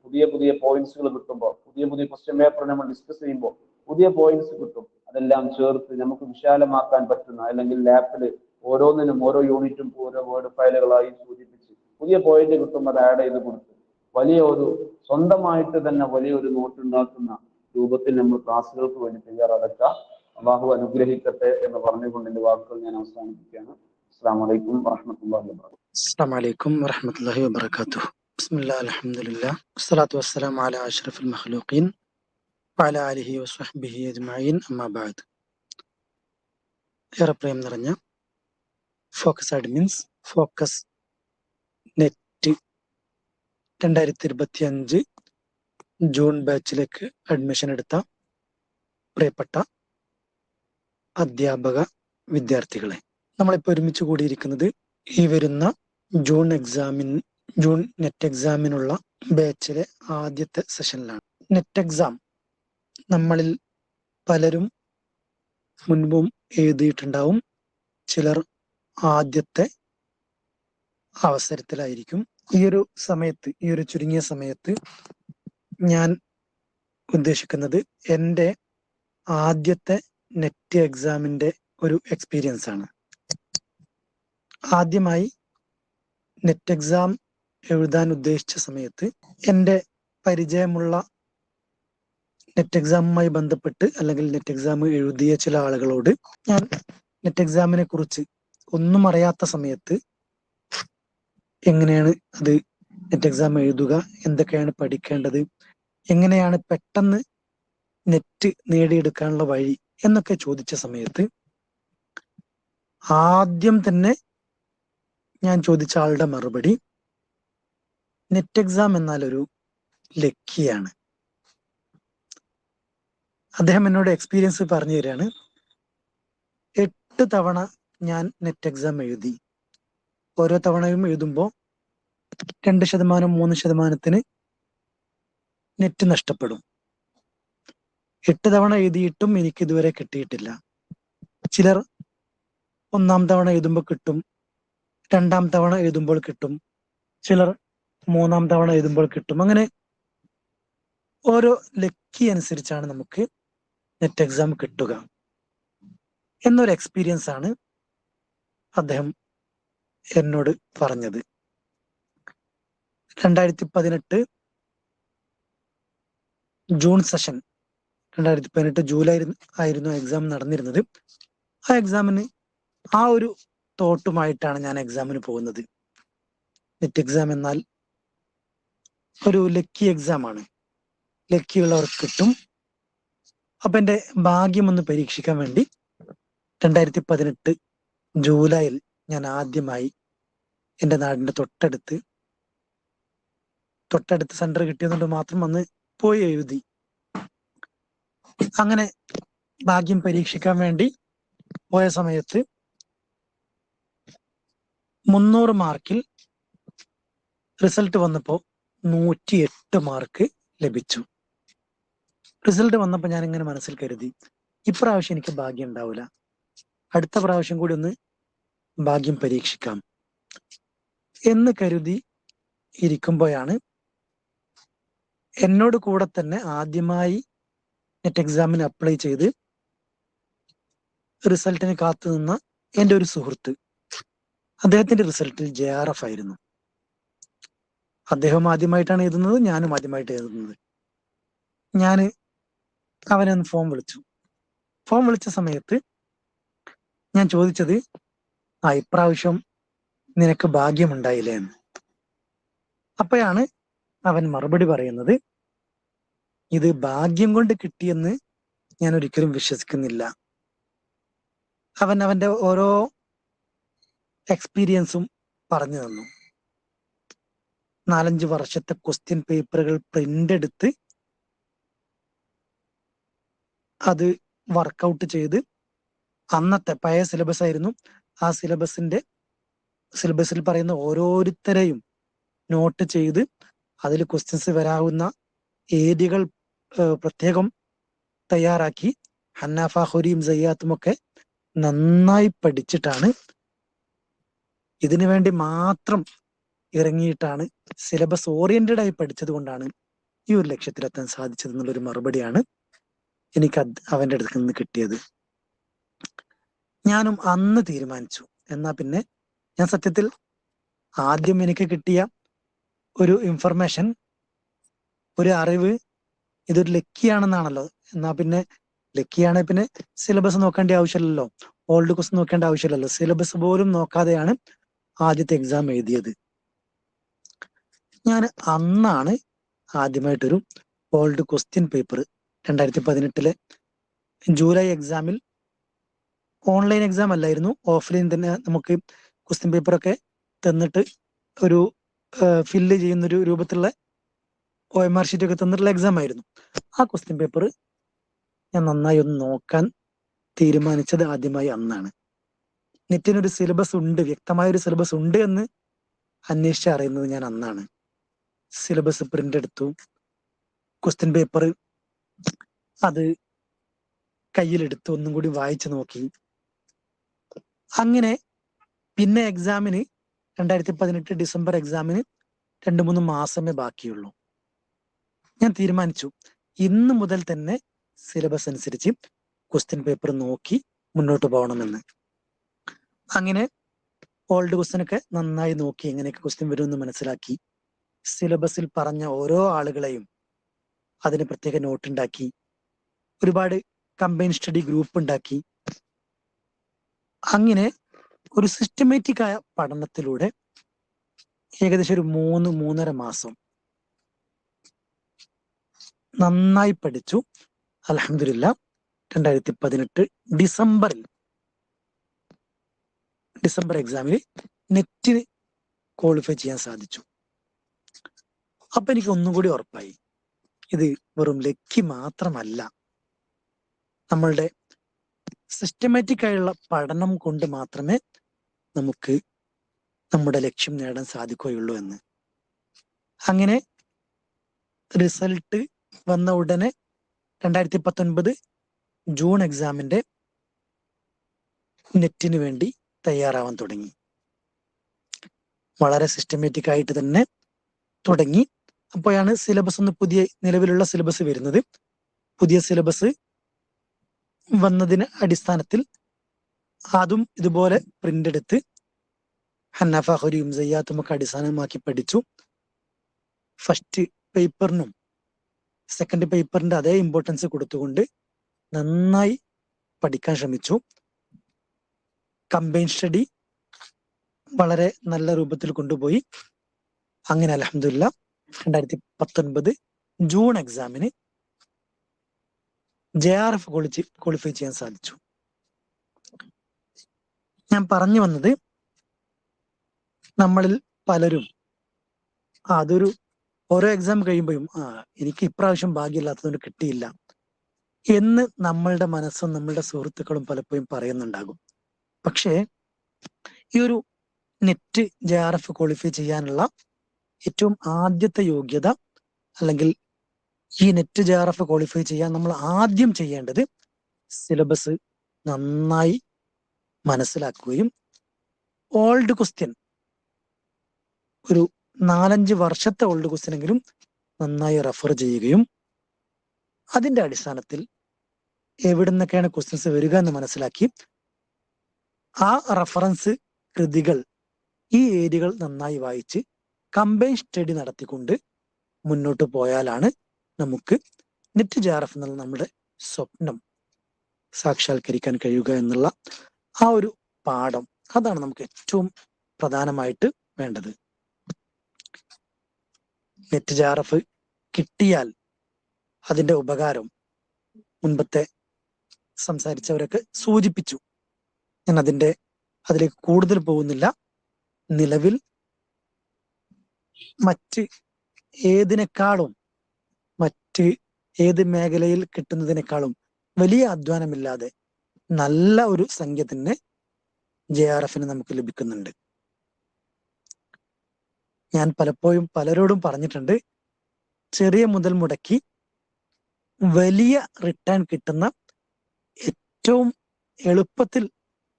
പുതിയ പോയിന്റ്സുകൾ കിട്ടുമ്പോൾ, പുതിയ ക്വസ്റ്റ്യൻ പേപ്പർ നമ്മൾ ഡിസ്കസ് ചെയ്യുമ്പോൾ പുതിയ പോയിന്റ്സ് കിട്ടും. അതെല്ലാം ചേർത്ത് നമുക്ക് വിശാലമാക്കാൻ പറ്റുന്ന, അല്ലെങ്കിൽ ലാപ്പിൽ ഓരോന്നിനും ഓരോ യൂണിറ്റും ഓരോ വേർഡ് ഫയലുകളായി സൂചിപ്പിച്ച് പുതിയ പോയിന്റ് കിട്ടുമ്പോൾ അത് ആഡ് ചെയ്ത് കൊടുത്ത് സ്വന്തമായിട്ട് തന്നെ വലിയൊരു നോട്ട് ഉണ്ടാക്കുന്ന രൂപത്തിൽ നമ്മൾ ക്ലാസ്സുകൾക്ക് വേണ്ടി തയ്യാറെടുക്കുക. അള്ളാഹു അനുഗ്രഹിക്കട്ടെ എന്ന് പറഞ്ഞുകൊണ്ട് എന്റെ വാക്കുകൾ ഞാൻ അവസാനിപ്പിക്കുകയാണ്. അസ്സലാമു അലൈക്കും വറഹ്മത്തുള്ളാഹി വബറകാതുഹു. അസ്സലാമു അലൈക്കും വറഹ്മത്തുള്ളാഹി വബറകാതുഹു. ബിസ്മില്ലാഹിൽ അൽഹംദുലില്ലാഹ് വസ്സലാത്തു വസ്സലാമു അലാ അഷ്റഫിൽ മഖ്ലൂഖീൻ വഅലാ ആലിഹി വസ്വഹ്ബിഹി അജ്മഈൻ, അമ്മാ ബഅദ്. ഏറെ പ്രേം നിറഞ്ഞ Focus admins, Focus NET 2025 June ബാച്ചിലേക്ക് അഡ്മിഷൻ എടുത്ത പ്രിയപ്പെട്ട അധ്യാപക വിദ്യാർത്ഥികളെ, നമ്മളിപ്പോൾ ഒരുമിച്ച് കൂടിയിരിക്കുന്നത് ഈ വരുന്ന ജൂൺ നെറ്റ് എക്സാമിനുള്ള ബാച്ചിലെ ആദ്യത്തെ സെഷനിലാണ്. നെറ്റ് എക്സാം നമ്മളിൽ പലരും മുൻപും എഴുതിയിട്ടുണ്ടാവും. ചിലർ ആദ്യത്തെ അവസരത്തിലായിരിക്കും. ഈ ഒരു ചുരുങ്ങിയ സമയത്ത് ഞാൻ ഉദ്ദേശിക്കുന്നത് എൻ്റെ ആദ്യത്തെ നെറ്റ് എക്സാമിൻ്റെ ഒരു എക്സ്പീരിയൻസ് ആണ്. ആദ്യമായി നെറ്റ് എക്സാം എഴുതാൻ ഉദ്ദേശിച്ച സമയത്ത് എൻ്റെ പരിചയമുള്ള നെറ്റ് എക്സാമുമായി ബന്ധപ്പെട്ട് അല്ലെങ്കിൽ നെറ്റ് എക്സാം എഴുതിയ ചില ആളുകളോട് ഞാൻ നെറ്റ് എക്സാമിനെ കുറിച്ച് ഒന്നും അറിയാത്ത സമയത്ത് എങ്ങനെയാണ് അത് നെറ്റ് എക്സാം എഴുതുക, എന്തൊക്കെയാണ് പഠിക്കേണ്ടത്, എങ്ങനെയാണ് പെട്ടെന്ന് നെറ്റ് നേടിയെടുക്കാനുള്ള വഴി എന്നൊക്കെ ചോദിച്ച സമയത്ത് ആദ്യം തന്നെ ഞാൻ ചോദിച്ച ആളുടെ മറുപടി, നെറ്റ് എക്സാം എന്നാൽ ഒരു ലക്കിയാണ്. അദ്ദേഹം എന്നോട് എക്സ്പീരിയൻസ് പറഞ്ഞു തരികയാണ്. 8 തവണ ഞാൻ നെറ്റ് എക്സാം എഴുതി. ഓരോ തവണയും എഴുതുമ്പോൾ 2%, 3% നെറ്റ് നഷ്ടപ്പെടും. 8 തവണ എഴുതിയിട്ടും എനിക്ക് ഇതുവരെ കിട്ടിയിട്ടില്ല. ചിലർ 1-ാം തവണ എഴുതുമ്പോൾ കിട്ടും, 2-ാം തവണ എഴുതുമ്പോൾ കിട്ടും, ചിലർ 3-ാം തവണ എഴുതുമ്പോൾ കിട്ടും. അങ്ങനെ ഓരോ ലക്കി അനുസരിച്ചാണ് നമുക്ക് നെറ്റ് എക്സാം കിട്ടുക എന്നൊരു എക്സ്പീരിയൻസ് ആണ് അദ്ദേഹം എന്നോട് പറഞ്ഞത്. 2018 ജൂൺ സെഷൻ, 2018 ജൂലൈ ആയിരുന്നു എക്സാം നടന്നിരുന്നത്. ആ എക്സാമിന് ആ ഒരു തോട്ടുമായിട്ടാണ് ഞാൻ എക്സാമിന് പോകുന്നത്. നെറ്റ് എക്സാം എന്നാൽ ഒരു ലക്കി എക്സാം ആണ്, ലക്കിയുള്ളവർക്ക് കിട്ടും. അപ്പൊ എൻ്റെ ഭാഗ്യം ഒന്ന് പരീക്ഷിക്കാൻ വേണ്ടി 2018 ജൂലൈയിൽ ഞാൻ ആദ്യമായി എൻ്റെ നാടിൻ്റെ തൊട്ടടുത്ത് സെന്റർ കിട്ടിയതുകൊണ്ട് മാത്രം വന്ന് പോയി എഴുതി. അങ്ങനെ ഭാഗ്യം പരീക്ഷിക്കാൻ വേണ്ടി പോയ സമയത്ത് 300 മാർക്കിൽ റിസൾട്ട് വന്നപ്പോൾ 108 മാർക്ക് ലഭിച്ചു. റിസൾട്ട് വന്നപ്പോൾ ഞാൻ ഇങ്ങനെ മനസ്സിൽ കരുതി, ഇപ്രാവശ്യം എനിക്ക് ഭാഗ്യം ഉണ്ടാവില്ല, അടുത്ത പ്രാവശ്യം കൂടി ഒന്ന് ഭാഗ്യം പരീക്ഷിക്കാം എന്ന് കരുതി ഇരിക്കുമ്പോഴാണ് എന്നോട് കൂടെ തന്നെ ആദ്യമായി നെറ്റ് എക്സാമിന് അപ്ലൈ ചെയ്ത് റിസൾട്ടിന് കാത്തു നിന്ന എൻ്റെ ഒരു സുഹൃത്ത്, അദ്ദേഹത്തിന്റെ റിസൾട്ടിൽ JRF ആയിരുന്നു. അദ്ദേഹം ആദ്യമായിട്ടാണ് എഴുതുന്നത്, ഞാനും ആദ്യമായിട്ട് എഴുതുന്നത്. ഞാൻ അവനെ ഒന്ന് ഫോൺ വിളിച്ച സമയത്ത് ഞാൻ ചോദിച്ചത്, ഇപ്രാവശ്യം നിനക്ക് ഭാഗ്യമുണ്ടായില്ലേ എന്ന്. അപ്പോഴാണ് അവൻ മറുപടി പറയുന്നത്, ഇത് ഭാഗ്യം കൊണ്ട് കിട്ടിയെന്ന് ഞാൻ ഒരിക്കലും വിശ്വസിക്കുന്നില്ല. അവൻ അവന്റെ ഓരോ എക്സ്പീരിയൻസും പറഞ്ഞു തന്നു. 4-5 വർഷത്തെ ക്വസ്റ്റ്യൻ പേപ്പറുകൾ പ്രിന്റ് എടുത്ത് അത് വർക്കൗട്ട് ചെയ്ത്, അന്നത്തെ പഴയ സിലബസ് ആയിരുന്നു, ആ സിലബസിൽ പറയുന്ന ഓരോരുത്തരെയും നോട്ട് ചെയ്ത് അതിൽ ക്വസ്റ്റ്യൻസ് വരാവുന്ന ഏരിയകൾ പ്രത്യേകം തയ്യാറാക്കി ഹന്നാഫ, ഹുരീം, സയ്യാത്തും ഒക്കെ നന്നായി പഠിച്ചിട്ടാണ്, ഇതിനു വേണ്ടി മാത്രം ഇറങ്ങിയിട്ടാണ്, സിലബസ് ഓറിയന്റഡ് ആയി പഠിച്ചത് കൊണ്ടാണ് ഈ ഒരു ലക്ഷ്യത്തിലെത്താൻ സാധിച്ചത് എന്നുള്ളൊരു മറുപടിയാണ് എനിക്ക് അവന്റെ അടുത്ത് നിന്ന് കിട്ടിയത്. ഞാനും അന്ന് തീരുമാനിച്ചു, എന്നാ പിന്നെ ഞാൻ സത്യത്തിൽ ആദ്യം എനിക്ക് കിട്ടിയ ഒരു ഇൻഫർമേഷൻ, ഒരു അറിവ്, ഇതൊരു ലക്കിയാണെന്നാണല്ലോ. എന്നാ പിന്നെ ലക്കിയാണെ പിന്നെ സിലബസ് നോക്കേണ്ട ആവശ്യമില്ലല്ലോ, ഓൾഡ് ക്വസ്റ്റ്യൻ നോക്കേണ്ട ആവശ്യമില്ലല്ലോ. സിലബസ് പോലും നോക്കാതെയാണ് ആദ്യത്തെ എക്സാം എഴുതിയത്. ഞാൻ അന്നാണ് ആദ്യമായിട്ടൊരു ഓൾഡ് ക്വസ്റ്റ്യൻ പേപ്പർ 2018 ജൂലൈ എക്സാമിൽ, ഓൺലൈൻ എക്സാം അല്ലായിരുന്നു, ഓഫ്ലൈൻ തന്നെ നമുക്ക് ക്വസ്റ്റ്യൻ പേപ്പറൊക്കെ തന്നിട്ട് ഒരു ഫില്ല് ചെയ്യുന്നൊരു രൂപത്തിലുള്ള OMR ഷീറ്റ് ഒക്കെ തന്നിട്ടുള്ള എക്സാം ആയിരുന്നു. ആ ക്വസ്റ്റ്യൻ പേപ്പർ ഞാൻ നന്നായി ഒന്ന് നോക്കാൻ തീരുമാനിച്ചത് ആദ്യമായി അന്നാണ്. നെറ്റിനൊരു സിലബസ് ഉണ്ട്, വ്യക്തമായൊരു സിലബസ് ഉണ്ട് എന്ന് അന്വേഷിച്ച് അറിയുന്നത് ഞാൻ അന്നാണ്. സിലബസ് പ്രിന്റ് എടുത്തു, ക്വസ്റ്റ്യൻ പേപ്പർ അത് കയ്യിലെടുത്ത് ഒന്നും കൂടി വായിച്ചു നോക്കി. അങ്ങനെ പിന്നെ എക്സാമിന് 2018 ഡിസംബർ എക്സാമിന് 2-3 മാസമേ ബാക്കിയുള്ളൂ. ഞാൻ തീരുമാനിച്ചു, ഇന്ന് മുതൽ തന്നെ സിലബസ് അനുസരിച്ച് ക്വസ്റ്റ്യൻ പേപ്പർ നോക്കി മുന്നോട്ട് പോകണമെന്ന്. അങ്ങനെ ഓൾഡ് ക്വസ്റ്റ്യൻ ഒക്കെ നന്നായി നോക്കി, എങ്ങനെയൊക്കെ ക്വസ്റ്റ്യൻ വരുമെന്ന് മനസ്സിലാക്കി. സിലബസിൽ പറഞ്ഞ ഓരോ ആളുകളെയും അതിന് പ്രത്യേക നോട്ട് ഉണ്ടാക്കി, ഒരുപാട് കമ്പൈൻ സ്റ്റഡി ഗ്രൂപ്പ് ഉണ്ടാക്കി. അങ്ങനെ ഒരു സിസ്റ്റമാറ്റിക് ആയ പഠനത്തിലൂടെ ഏകദേശം ഒരു 3-3.5 മാസം നന്നായി പഠിച്ചു. അൽഹംദുലില്ലാ 2018 ഡിസംബർ എക്സാമിന് നെറ്റിന് ക്വാളിഫൈ ചെയ്യാൻ സാധിച്ചു. അപ്പൊ എനിക്ക് ഒന്നും കൂടി ഉറപ്പായി, ഇത് വെറും ലക്കി മാത്രമല്ല, നമ്മളുടെ സിസ്റ്റമാറ്റിക് ആയുള്ള പഠനം കൊണ്ട് മാത്രമേ നമുക്ക് നമ്മുടെ ലക്ഷ്യം നേടാൻ സാധിക്കുകയുള്ളൂ എന്ന്. അങ്ങനെ റിസൾട്ട് വന്ന ഉടനെ 2019 ജൂൺ എക്സാമിന്റെ നെറ്റിന് വേണ്ടി തയ്യാറാവാൻ തുടങ്ങി. വളരെ സിസ്റ്റമാറ്റിക് ആയിട്ട് തന്നെ തുടങ്ങി. അപ്പോഴാണ് സിലബസ് ഒന്ന് പുതിയ, നിലവിലുള്ള സിലബസ് വരുന്നത്. പുതിയ സിലബസ് വന്നതിന് അടിസ്ഥാനത്തിൽ അതും ഇതുപോലെ പ്രിന്റ് എടുത്ത് ഹന്നാഫ, ഹുരീം, സയ്യാത്തും ഒക്കെ അടിസ്ഥാനമാക്കി പഠിച്ചു. ഫസ്റ്റ് പേപ്പറിനും സെക്കൻഡ് പേപ്പറിന്റെ അതേ ഇമ്പോർട്ടൻസ് കൊടുത്തുകൊണ്ട് നന്നായി പഠിക്കാൻ ശ്രമിച്ചു. കമ്പൈൻ സ്റ്റഡി വളരെ നല്ല രൂപത്തിൽ കൊണ്ടുപോയി. അങ്ങനെ അൽഹംദുലില്ലാ 2019 ജൂൺ എക്സാമിന് JRF ക്വാളിഫൈ ചെയ്യാൻ സാധിച്ചു. ഞാൻ പറഞ്ഞു വന്നത്, നമ്മളിൽ പലരും അതൊരു ഓരോ എക്സാം കഴിയുമ്പോഴും എനിക്ക് ഇപ്രാവശ്യം ഭാഗ്യമില്ലാത്തതുകൊണ്ട് കിട്ടിയില്ല എന്ന് നമ്മളുടെ മനസ്സും നമ്മളുടെ സുഹൃത്തുക്കളും പലപ്പോഴും പറയുന്നുണ്ടാകും. പക്ഷേ ഈ ഒരു നെറ്റ് JRF ക്വാളിഫൈ ചെയ്യാനുള്ള ഏറ്റവും ആദ്യത്തെ യോഗ്യത, അല്ലെങ്കിൽ ഈ നെറ്റ് JRF ക്വാളിഫൈ ചെയ്യാൻ നമ്മൾ ആദ്യം ചെയ്യേണ്ടത് സിലബസ് നന്നായി മനസ്സിലാക്കുകയും ഓൾഡ് ക്വസ്റ്റ്യൻ, ഒരു 4-5 വർഷത്തെ ഓൾഡ് ക്വസ്റ്റ്യൻ എങ്കിലും നന്നായി റെഫർ ചെയ്യുകയും അതിന്റെ അടിസ്ഥാനത്തിൽ എവിടെ നിന്നൊക്കെയാണ് ക്വസ്റ്റ്യൻസ് വരിക എന്ന് മനസ്സിലാക്കി ആ റഫറൻസ് കൃതികൾ, ഈ ഏരിയകൾ നന്നായി വായിച്ച് കമ്പൈൻ സ്റ്റഡി നടത്തിക്കൊണ്ട് മുന്നോട്ട് പോയാലാണ് നമുക്ക് നെറ്റ് JRF എന്നുള്ള നമ്മുടെ സ്വപ്നം സാക്ഷാത്കരിക്കാൻ കഴിയുക എന്നുള്ള ആ ഒരു പാഠം, അതാണ് നമുക്ക് ഏറ്റവും പ്രധാനമായിട്ട് വേണ്ടത്. നെറ്റ് JRF കിട്ടിയാൽ അതിന്റെ ഉപകാരം മുൻപത്തെ സംസാരിച്ചവരൊക്കെ സൂചിപ്പിച്ചു. ഞാൻ അതിലേക്ക് കൂടുതൽ പോകുന്നില്ല. നിലവിൽ മറ്റ് ഏതിനേക്കാളും മറ്റ് ഏത് മേഖലയിൽ കിട്ടുന്നതിനേക്കാളും വലിയ അധ്വാനമില്ലാതെ നല്ല ഒരു സംഖ്യ തന്നെ JRF നമുക്ക് ലഭിക്കുന്നുണ്ട്. ഞാൻ പലപ്പോഴും പലരോടും പറഞ്ഞിട്ടുണ്ട്, ചെറിയ മുതൽ മുടക്കി വലിയ റിട്ടേൺ കിട്ടുന്ന ഏറ്റവും എളുപ്പത്തിൽ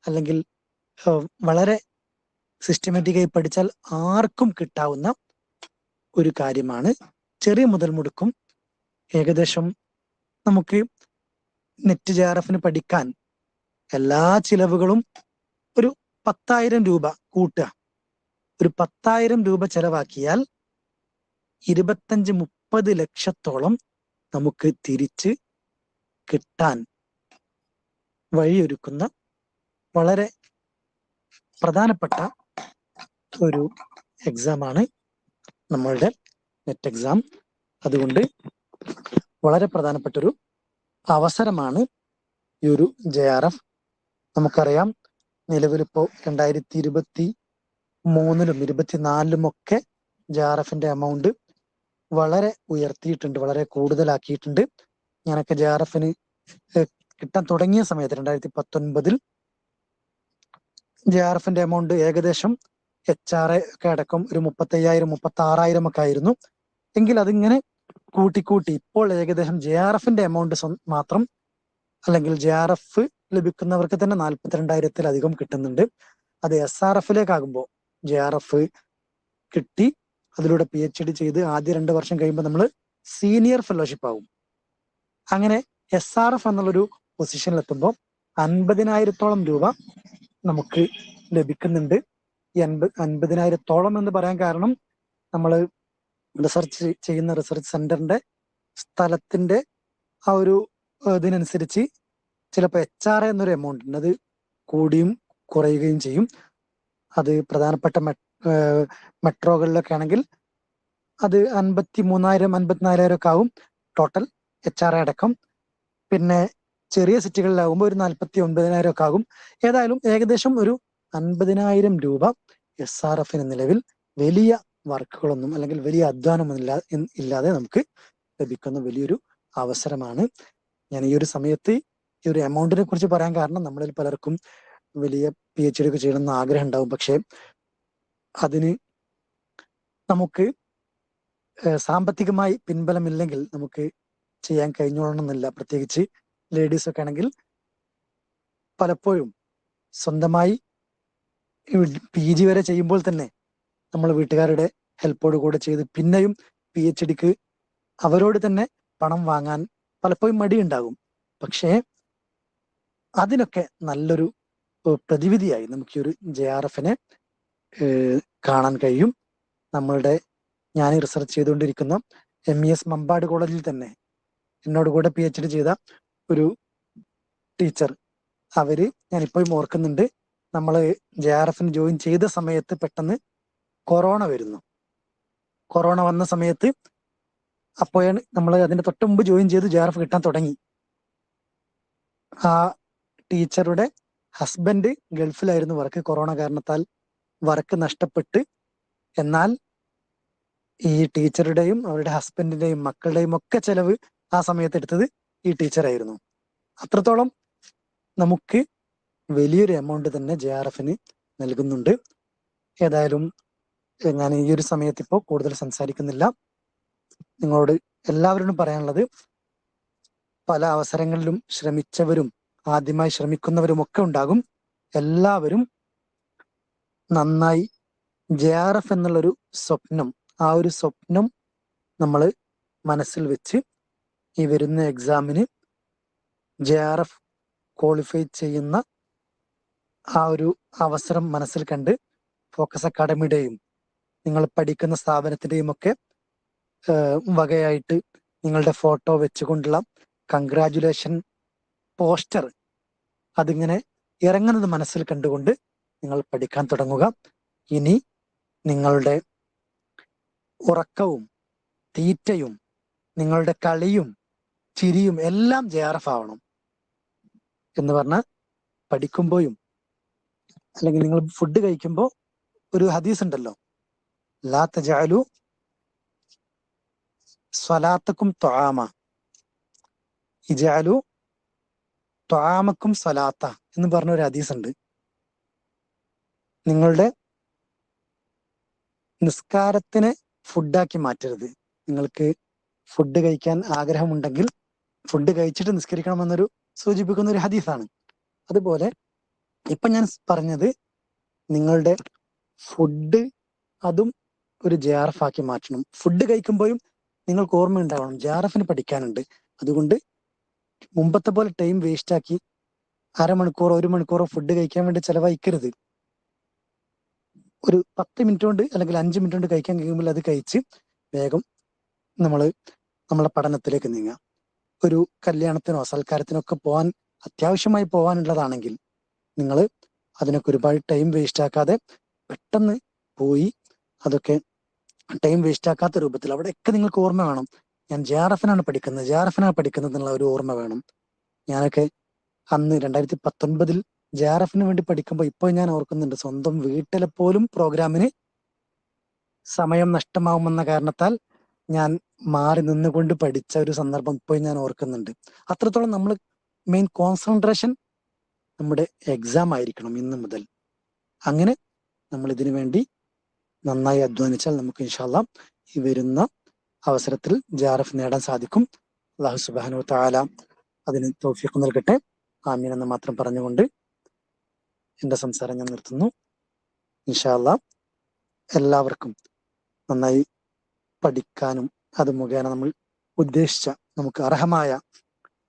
അല്ലെങ്കിൽ വളരെ സിസ്റ്റമാറ്റിക്കായി പഠിച്ചാൽ ആർക്കും കിട്ടാവുന്ന ഒരു കാര്യമാണ് ചെറിയ മുതൽ മുടക്കും. ഏകദേശം നമുക്ക് നെറ്റ് JRF പഠിക്കാൻ എല്ലാ ചിലവുകളും ഒരു 10,000 രൂപ കൂട്ടുക. ഒരു 10,000 രൂപ ചെലവാക്കിയാൽ 25-30 ലക്ഷത്തോളം നമുക്ക് തിരിച്ച് കിട്ടാൻ വഴിയൊരുക്കുന്ന വളരെ പ്രധാനപ്പെട്ട ഒരു എക്സാമാണ് നമ്മളുടെ നെറ്റ് എക്സാം. അതുകൊണ്ട് വളരെ പ്രധാനപ്പെട്ട ഒരു അവസരമാണ് ഈ ഒരു JRF. നമുക്കറിയാം, നിലവിലിപ്പോ 2023-ലും 2024-ലും ഒക്കെ JRF എമൗണ്ട് വളരെ ഉയർത്തിയിട്ടുണ്ട്, വളരെ കൂടുതലാക്കിയിട്ടുണ്ട്. ഞാനൊക്കെ JRF കിട്ടാൻ തുടങ്ങിയ സമയത്ത് 2019-ൽ JRF എമൗണ്ട് ഏകദേശം HR ഒക്കെ അടക്കം ഒരു 35,000-36,000 ഒക്കെ ആയിരുന്നു. എങ്കിൽ അതിങ്ങനെ കൂട്ടിക്കൂട്ടി ഇപ്പോൾ ഏകദേശം JRF എമൗണ്ട് മാത്രം അല്ലെങ്കിൽ JRF ലഭിക്കുന്നവർക്ക് തന്നെ 42,000-ത്തിലധികം കിട്ടുന്നുണ്ട്. അത് SRF-ലേക്കാകുമ്പോൾ JRF കിട്ടി അതിലൂടെ PhD ചെയ്ത് ആദ്യ 2 വർഷം കഴിയുമ്പോൾ നമ്മൾ സീനിയർ ഫെലോഷിപ്പ് ആവും. അങ്ങനെ SRF എന്നുള്ളൊരു പൊസിഷനിലെത്തുമ്പോൾ 50,000-ത്തോളം രൂപ നമുക്ക് ലഭിക്കുന്നുണ്ട്. ഈ 50,000-ത്തോളം എന്ന് പറയാൻ കാരണം നമ്മൾ റിസർച്ച് ചെയ്യുന്ന റിസർച്ച് സെന്ററിന്റെ സ്ഥലത്തിന്റെ ആ ഒരു ഇതിനനുസരിച്ച് ചിലപ്പോൾ HR എന്നൊരു എമൗണ്ട് ഉണ്ട്, അത് കൂടിയും കുറയുകയും ചെയ്യും. അത് പ്രധാനപ്പെട്ട മെട്രോകളിലൊക്കെ ആണെങ്കിൽ അത് 53,000-54,000 ഒക്കെ ആവും ടോട്ടൽ HR അടക്കം. പിന്നെ ചെറിയ സിറ്റികളിലാകുമ്പോൾ ഒരു 49,000 ഒക്കെ ആകും. ഏതായാലും ഏകദേശം ഒരു 50,000 രൂപ SRF നിലവിൽ വലിയ വർക്കുകളൊന്നും അല്ലെങ്കിൽ വലിയ അധ്വാനമൊന്നും ഇല്ലാതെ നമുക്ക് ലഭിക്കുന്ന വലിയൊരു അവസരമാണ്. ഞാൻ ഈ ഒരു സമയത്ത് ഈ ഒരു എമൗണ്ടിനെ കുറിച്ച് പറയാൻ കാരണം നമ്മളിൽ പലർക്കും വലിയ PhD ഒക്കെ ചെയ്യണമെന്ന് ആഗ്രഹം ഉണ്ടാവും. പക്ഷെ അതിന് നമുക്ക് സാമ്പത്തികമായി പിൻബലമില്ലെങ്കിൽ നമുക്ക് ചെയ്യാൻ കഴിഞ്ഞോളണമെന്നില്ല. പ്രത്യേകിച്ച് ലേഡീസ് ഒക്കെ ആണെങ്കിൽ പലപ്പോഴും സ്വന്തമായി PG വരെ ചെയ്യുമ്പോൾ തന്നെ നമ്മൾ വീട്ടുകാരുടെ ഹെൽപ്പോട് കൂടെ ചെയ്ത് പിന്നെയും PhDക്ക് അവരോട് തന്നെ പണം വാങ്ങാൻ പലപ്പോഴും മടിയുണ്ടാകും. പക്ഷേ അതിനൊക്കെ നല്ലൊരു പ്രതിവിധിയായി നമുക്ക് ഈ ഒരു JRF കാണാൻ കഴിയും. ഞാൻ റിസർച്ച് ചെയ്തുകൊണ്ടിരിക്കുന്ന MES മമ്പാട് കോളേജിൽ തന്നെ എന്നോട് കൂടെ PhD ചെയ്ത ഒരു ടീച്ചർ, ഞാനിപ്പോഴും ഓർക്കുന്നുണ്ട്, നമ്മൾ JRF ജോയിൻ ചെയ്ത സമയത്ത് പെട്ടെന്ന് കൊറോണ വരുന്നു. കൊറോണ വന്ന സമയത്ത് അപ്പോഴാണ് നമ്മൾ അതിന്റെ തൊട്ട് മുമ്പ് ജോയിൻ ചെയ്ത് JRF കിട്ടാൻ തുടങ്ങി. ആ ടീച്ചറുടെ ഹസ്ബൻഡ് ഗൾഫിലായിരുന്നു വർക്ക്. കൊറോണ കാരണത്താൽ വർക്ക് നഷ്ടപ്പെട്ട്, എന്നാൽ ഈ ടീച്ചറുടെയും അവരുടെ ഹസ്ബൻഡിന്റെയും മക്കളുടെയും ഒക്കെ ചെലവ് ആ സമയത്ത് എടുത്തത് ഈ ടീച്ചറായിരുന്നു. അത്രത്തോളം നമുക്ക് വലിയൊരു എമൗണ്ട് തന്നെ JRF നൽകുന്നുണ്ട്. ഏതായാലും ഞാൻ ഈ ഒരു സമയത്ത് ഇപ്പോൾ കൂടുതൽ സംസാരിക്കുന്നില്ല. നിങ്ങളോട് എല്ലാവരോടും പറയാനുള്ളത്, പല അവസരങ്ങളിലും ശ്രമിച്ചവരും ആദ്യമായി ശ്രമിക്കുന്നവരും ഒക്കെ ഉണ്ടാകും. എല്ലാവരും നന്നായി JRF എന്നുള്ളൊരു സ്വപ്നം, ആ ഒരു സ്വപ്നം നമ്മൾ മനസ്സിൽ വെച്ച് ഈ വരുന്ന എക്സാമിന് JRF ക്വാളിഫൈ ചെയ്യുന്ന ആ ഒരു അവസരം മനസ്സിൽ കണ്ട് ഫോക്കസ് അക്കാഡമിയുടെയും നിങ്ങൾ പഠിക്കുന്ന സ്ഥാപനത്തിന്റെയും ഒക്കെ വകയായിട്ട് നിങ്ങളുടെ ഫോട്ടോ വെച്ചുകൊണ്ടുള്ള കൺഗ്രാജുലേഷൻ പോസ്റ്റർ അതിങ്ങനെ ഇറങ്ങുന്നത് മനസ്സിൽ കണ്ടുകൊണ്ട് നിങ്ങൾ പഠിക്കാൻ തുടങ്ങുക. ഇനി നിങ്ങളുടെ ഉറക്കവും തീറ്റയും നിങ്ങളുടെ കളിയും ചിരിയും എല്ലാം JRF ആവണം. എന്ന് പറഞ്ഞാൽ പഠിക്കുമ്പോഴും അല്ലെങ്കിൽ നിങ്ങൾ ഫുഡ് കഴിക്കുമ്പോൾ ഒരു ഹദീസ് ഉണ്ടല്ലോ, ലാ തജഅലു സ്വലാത്തക്കും ത്വആമ ഇജഅലു ത്വആമക്കും സ്വലാത്ത എന്ന് പറഞ്ഞ ഒരു ഹദീസ് ഉണ്ട്. നിങ്ങളുടെ നിസ്കാരത്തിനെ ഫുഡാക്കി മാറ്റരുത്. നിങ്ങൾക്ക് ഫുഡ് കഴിക്കാൻ ആഗ്രഹമുണ്ടെങ്കിൽ ഫുഡ് കഴിച്ചിട്ട് നിസ്കരിക്കണമെന്നൊരു സൂചിപ്പിക്കുന്ന ഒരു ഹദീസാണ്. അതുപോലെ ഇപ്പൊ ഞാൻ പറഞ്ഞത് നിങ്ങളുടെ ഫുഡ് അതും ഒരു JRF ആക്കി മാറ്റണം. ഫുഡ് കഴിക്കുമ്പോഴും നിങ്ങൾക്ക് ഓർമ്മയുണ്ടാവണം JRFന് പഠിക്കാനുണ്ട്. അതുകൊണ്ട് മുമ്പത്തെ പോലെ ടൈം വേസ്റ്റ് ആക്കി അരമണിക്കൂറോ 1 മണിക്കൂറോ ഫുഡ് കഴിക്കാൻ വേണ്ടി ചെലവഴിക്കരുത്. ഒരു 10 മിനിറ്റ് കൊണ്ട് അല്ലെങ്കിൽ 5 മിനിറ്റ് കൊണ്ട് കഴിക്കാൻ കഴിയുമ്പോൾ അത് കഴിച്ച് വേഗം നമ്മളെ പഠനത്തിലേക്ക് നീങ്ങാം. ഒരു കല്യാണത്തിനോ സൽക്കാരത്തിനോ ഒക്കെ പോകാൻ അത്യാവശ്യമായി പോകാനുള്ളതാണെങ്കിൽ നിങ്ങൾ അതിനൊക്കെ ഒരുപാട് ടൈം വേസ്റ്റ് ആക്കാതെ പെട്ടെന്ന് പോയി അതൊക്കെ ടൈം വേസ്റ്റ് ആക്കാത്ത രൂപത്തിൽ അവിടെയൊക്കെ നിങ്ങൾക്ക് ഓർമ്മ വേണം. ഞാൻ JRFനാണ് പഠിക്കുന്നത് എന്നുള്ള ഒരു ഓർമ്മ വേണം. ഞാനൊക്കെ അന്ന് 2019 JRFന് വേണ്ടി പഠിക്കുമ്പോൾ ഇപ്പോൾ ഞാൻ ഓർക്കുന്നുണ്ട്, സ്വന്തം വീട്ടിലെ പോലും പ്രോഗ്രാമിന് സമയം നഷ്ടമാവുമെന്ന കാരണത്താൽ ഞാൻ മാറി നിന്നുകൊണ്ട് പഠിച്ച ഒരു സന്ദർഭം ഇപ്പോൾ ഞാൻ ഓർക്കുന്നുണ്ട്. അത്രത്തോളം നമ്മൾ മെയിൻ കോൺസെൻട്രേഷൻ നമ്മുടെ എക്സാം ആയിരിക്കണം ഇന്ന് മുതൽ. അങ്ങനെ നമ്മൾ ഇതിനു വേണ്ടി നന്നായി അധ്വാനിച്ചാൽ നമുക്ക് ഇൻഷാ അല്ലാഹ് ഈ വരുന്ന അവസരത്തിൽ JRF നേടാൻ സാധിക്കും. അല്ലാഹു സുബ്ഹാനഹു വ തആല അതിന് തൗഫീഖ് നൽകട്ടെ. ആമീൻ എന്ന് മാത്രം പറഞ്ഞുകൊണ്ട് എന്റെ സംസാരം ഞാൻ നിർത്തുന്നു. ഇൻഷാ അല്ലാഹ് എല്ലാവർക്കും നന്നായി പഠിക്കാനും അത് മുഖേന നമ്മൾ ഉദ്ദേശിച്ച നമുക്ക് അർഹമായ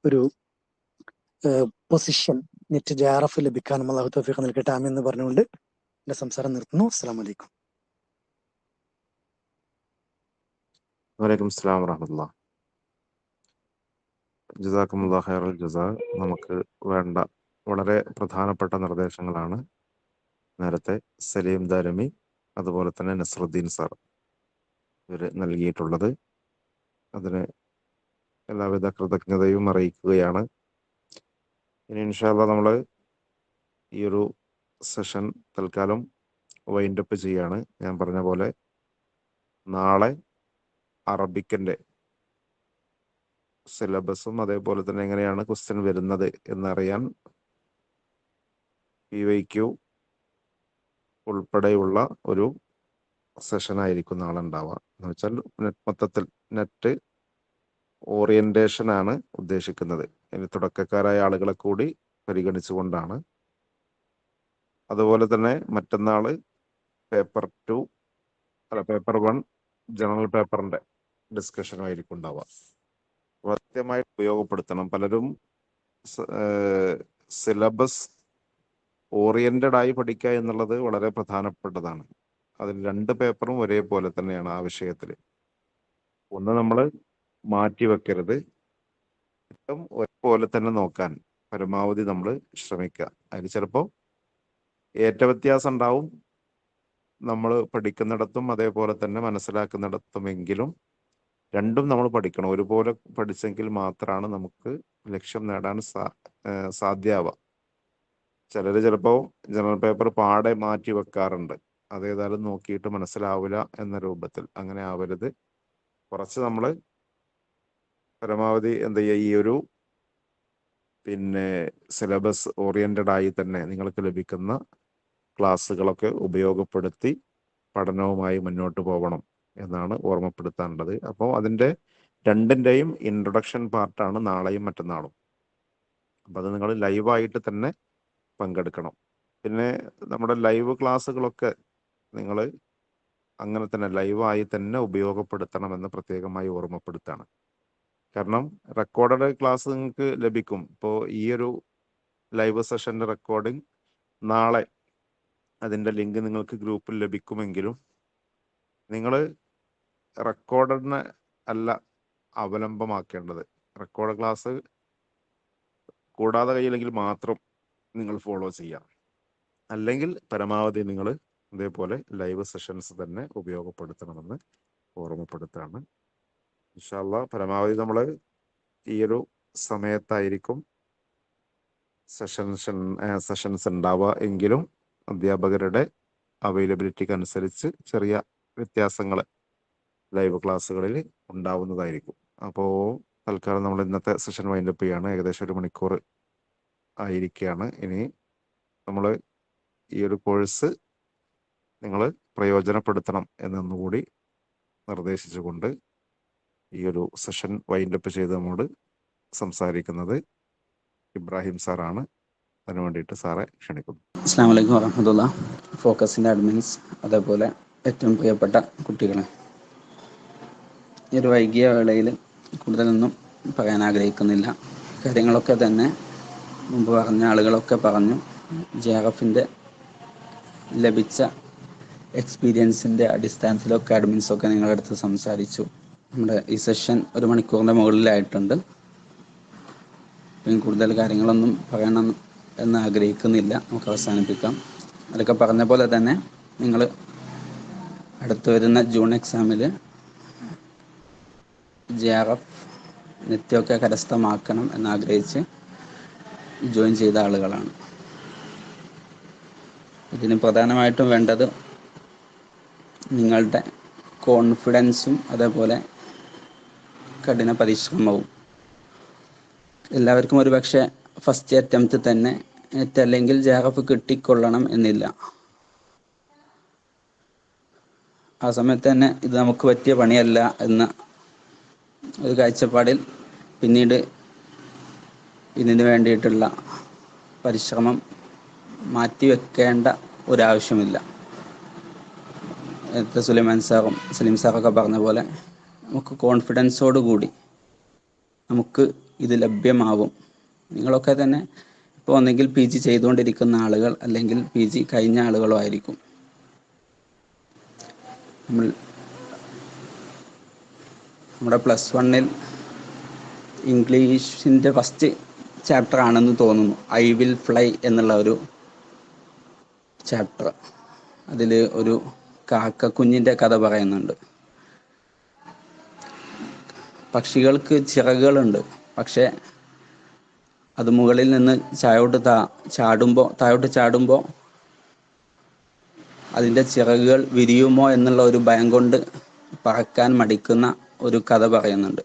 ഒരു പൊസിഷൻ നെറ്റ് JRF ലഭിക്കാനും അല്ലാഹു തൗഫീഖ് നൽകട്ടെ. ആമീൻ എന്ന് പറഞ്ഞുകൊണ്ട് എന്റെ സംസാരം നിർത്തുന്നു. അസ്സലാമു അലൈക്കും. വലൈക്കും അസ്സലാം വറഹ്മത്തുള്ളാഹി. ജസാക്കുമുല്ലാഹ് ഖൈറൽ ജസാ. നമുക്ക് വേണ്ട വളരെ പ്രധാനപ്പെട്ട നിർദ്ദേശങ്ങളാണ് നേരത്തെ സലീം ദാരമി അതുപോലെ തന്നെ നസ്രുദ്ദീൻ സാർ ഇവർ നൽകിയിട്ടുള്ളത്. അതിന് എല്ലാവിധ കൃതജ്ഞതയും അറിയിക്കുകയാണ്. ഇനി ഇൻഷാ അല്ലാഹ് നമ്മൾ ഈ ഒരു സെഷൻ തൽക്കാലം വൈൻഡപ്പ് ചെയ്യാണ്. ഞാൻ പറഞ്ഞ പോലെ നാളെ അറബിക്കിൻ്റെ സിലബസും അതേപോലെ തന്നെ എങ്ങനെയാണ് ക്വസ്റ്റ്യൻ വരുന്നത് എന്നറിയാൻ PYQ ഉൾപ്പെടെയുള്ള ഒരു സെഷനായിരിക്കും നാളെ ഉണ്ടാവുക. എന്ന് വെച്ചാൽ മൊത്തത്തിൽ നെറ്റ് ഓറിയന്റേഷൻ ആണ് ഉദ്ദേശിക്കുന്നത്. ഇനി തുടക്കക്കാരായ ആളുകളെ കൂടി പരിഗണിച്ചുകൊണ്ടാണ്. അതുപോലെ തന്നെ മറ്റന്നാള് പേപ്പർ 1 ജനറൽ പേപ്പറിന്റെ ഡിസ്കഷനുമായിരിക്കും ഉണ്ടാവുക. കൃത്യമായി ഉപയോഗപ്പെടുത്തണം. പലരും സിലബസ് ഓറിയന്റഡ് ആയി പഠിക്കുക എന്നുള്ളത് വളരെ പ്രധാനപ്പെട്ടതാണ്. അതിൽ 2 പേപ്പറും ഒരേപോലെ തന്നെയാണ് ആ വിഷയത്തിൽ. ഒന്ന് നമ്മൾ മാറ്റി വെക്കരുത്, ഏറ്റവും ഒരേപോലെ തന്നെ നോക്കാൻ പരമാവധി നമ്മൾ ശ്രമിക്കുക. അതിൽ ചിലപ്പോൾ ഏറ്റ വ്യത്യാസം ഉണ്ടാവും നമ്മൾ പഠിക്കുന്നിടത്തും അതേപോലെ തന്നെ മനസ്സിലാക്കുന്നിടത്തുമെങ്കിലും രണ്ടും നമ്മൾ പഠിക്കണം. ഒരുപോലെ പഠിച്ചെങ്കിൽ മാത്രമാണ് നമുക്ക് ലക്ഷ്യം നേടാൻ സാധ്യമാവുക. ചിലർ ചിലപ്പോൾ ജനറൽ പേപ്പർ പാടെ മാറ്റി വെക്കാറുണ്ട്. അതേതായാലും നോക്കിയിട്ട് മനസ്സിലാവില്ല എന്ന രൂപത്തിൽ. അങ്ങനെ ആവരുത്. കുറച്ച് നമ്മൾ പരമാവധി എന്ത് ചെയ്യുക, ഈ ഒരു സിലബസ് ഓറിയന്റഡ് ആയി തന്നെ നിങ്ങൾക്ക് ലഭിക്കുന്ന ക്ലാസ്സുകളൊക്കെ ഉപയോഗപ്പെടുത്തി പഠനവുമായി മുന്നോട്ട് പോകണം എന്നാണ് ഓർമ്മപ്പെടുത്താനുള്ളത്. അപ്പോൾ അതിൻ്റെ 2ൻ്റെയും ഇൻട്രൊഡക്ഷൻ പാർട്ടാണ് നാളെയും മറ്റന്നാളും. അപ്പം അത് നിങ്ങൾ ലൈവായിട്ട് തന്നെ പങ്കെടുക്കണം. പിന്നെ നമ്മുടെ ലൈവ് ക്ലാസ്സുകളൊക്കെ നിങ്ങൾ അങ്ങനെ തന്നെ ലൈവായി തന്നെ ഉപയോഗപ്പെടുത്തണമെന്ന് പ്രത്യേകമായി ഓർമ്മപ്പെടുത്താണ്. കാരണം റെക്കോർഡഡ് ക്ലാസ് നിങ്ങൾക്ക് ലഭിക്കും. ഇപ്പോൾ ഈ ഒരു ലൈവ് സെഷൻ്റെ റെക്കോർഡിംഗ് നാളെ അതിൻ്റെ ലിങ്ക് നിങ്ങൾക്ക് ഗ്രൂപ്പിൽ ലഭിക്കുമെങ്കിലും നിങ്ങൾ റെക്കോർഡഡിനെ അല്ല അവലംബമാക്കേണ്ടത്. റെക്കോർഡ് ക്ലാസ് കൂടാതെ കഴിയില്ലെങ്കിൽ മാത്രം നിങ്ങൾ ഫോളോ ചെയ്യാം. അല്ലെങ്കിൽ പരമാവധി നിങ്ങൾ ഇതേപോലെ ലൈവ് സെഷൻസ് തന്നെ ഉപയോഗപ്പെടുത്തണമെന്ന് ഓർമ്മപ്പെടുത്താണ്. ഇൻഷാ അല്ലാഹ് പരമാവധി നമ്മൾ ഈ ഒരു സമയത്തായിരിക്കും സെഷൻസ് ഉണ്ടാവുക എങ്കിലും അധ്യാപകരുടെ അവൈലബിലിറ്റിക്ക് അനുസരിച്ച് ചെറിയ വ്യത്യാസങ്ങൾ ലൈവ് ക്ലാസ്സുകളിൽ ഉണ്ടാവുന്നതായിരിക്കും. അപ്പോൾ തൽക്കാലം നമ്മൾ ഇന്നത്തെ സെഷൻ വൈൻഡപ്പ് ചെയ്യാണ്. ഏകദേശം 1 മണിക്കൂർ ആയിരിക്കുകയാണ്. ഇനി നമ്മൾ ഈ ഒരു കോഴ്സ് നിങ്ങൾ പ്രയോജനപ്പെടുത്തണം എന്നൊന്നുകൂടി നിർദ്ദേശിച്ചുകൊണ്ട് ഈ ഒരു സെഷൻ വൈൻഡപ്പ് ചെയ്ത് നമ്മോട് സംസാരിക്കുന്നത് ഇബ്രാഹിം സാറാണ്. അതിനു വേണ്ടിയിട്ട് സാറെ ക്ഷണിക്കുന്നു. അസ്സലാമു അലൈക്കും വറഹ്മത്തുള്ളാഹി. ഫോക്കസിൻ്റെ അഡ്മിൻസ്, അതേപോലെ ഏറ്റവും പ്രിയപ്പെട്ട കുട്ടികളെ, ഈ ഒരു വൈകിയ വേളയിൽ കൂടുതലൊന്നും പറയാൻ ആഗ്രഹിക്കുന്നില്ല. കാര്യങ്ങളൊക്കെ തന്നെ മുമ്പ് പറഞ്ഞ ആളുകളൊക്കെ പറഞ്ഞു. JRFൻ്റെ ലഭിച്ച എക്സ്പീരിയൻസിൻ്റെ അടിസ്ഥാനത്തിലൊക്കെ അഡ്മിൻസൊക്കെ നിങ്ങളുടെ അടുത്ത് സംസാരിച്ചു. നമ്മുടെ ഈ സെഷൻ 1 മണിക്കൂറിൻ്റെ മുകളിലായിട്ടുണ്ട്. കൂടുതൽ കാര്യങ്ങളൊന്നും പറയണം എന്ന് ആഗ്രഹിക്കുന്നില്ല. നമുക്ക് അവസാനിപ്പിക്കാം. അതൊക്കെ പറഞ്ഞ പോലെ തന്നെ നിങ്ങൾ അടുത്ത് വരുന്ന ജൂൺ എക്സാമിൽ JRF നിത്യമൊക്കെ കരസ്ഥമാക്കണം എന്നാഗ്രഹിച്ച് ജോയിൻ ചെയ്ത ആളുകളാണ്. ഇതിന് പ്രധാനമായിട്ടും വേണ്ടത് നിങ്ങളുടെ കോൺഫിഡൻസും അതേപോലെ കഠിന പരിശ്രമവും. എല്ലാവർക്കും ഒരു പക്ഷേ ഫസ്റ്റ് അറ്റംപ്റ്റ് തന്നെ അല്ലെങ്കിൽ JRF കിട്ടിക്കൊള്ളണം എന്നില്ല. ആ സമയത്ത് തന്നെ ഇത് നമുക്ക് പറ്റിയ പണിയല്ല എന്ന ഒരു കാഴ്ചപ്പാടിൽ പിന്നീട് ഇതിന് വേണ്ടിയിട്ടുള്ള പരിശ്രമം മാറ്റിവെക്കേണ്ട ഒരാവശ്യമില്ല. നേരത്തെ സുലൈമാൻ സാറും സലീം സാറൊക്കെ പറഞ്ഞ പോലെ നമുക്ക് കോൺഫിഡൻസോടുകൂടി നമുക്ക് ഇത് ലഭ്യമാവും. നിങ്ങളൊക്കെ തന്നെ ഇപ്പോൾ ഒന്നെങ്കിൽ PG ചെയ്തുകൊണ്ടിരിക്കുന്ന ആളുകൾ അല്ലെങ്കിൽ PG കഴിഞ്ഞ ആളുകളോ ആയിരിക്കും. നമ്മുടെ +1 ഇംഗ്ലീഷിൻ്റെ ഫസ്റ്റ് ചാപ്റ്റർ ആണെന്ന് തോന്നുന്നു, ഐ വിൽ ഫ്ലൈ എന്നുള്ള ഒരു ചാപ്റ്റർ. അതിൽ ഒരു കാക്കക്കുഞ്ഞിൻ്റെ കഥ പറയുന്നുണ്ട്. പക്ഷികൾക്ക് ചിറകുകളുണ്ട്, പക്ഷേ അത് മുകളിൽ നിന്ന് താഴോട്ട് ചാടുമ്പോൾ അതിൻ്റെ ചിറകുകൾ വിരിയുമോ എന്നുള്ള ഒരു ഭയം കൊണ്ട് പറക്കാൻ മടിക്കുന്ന ഒരു കഥ പറയുന്നുണ്ട്.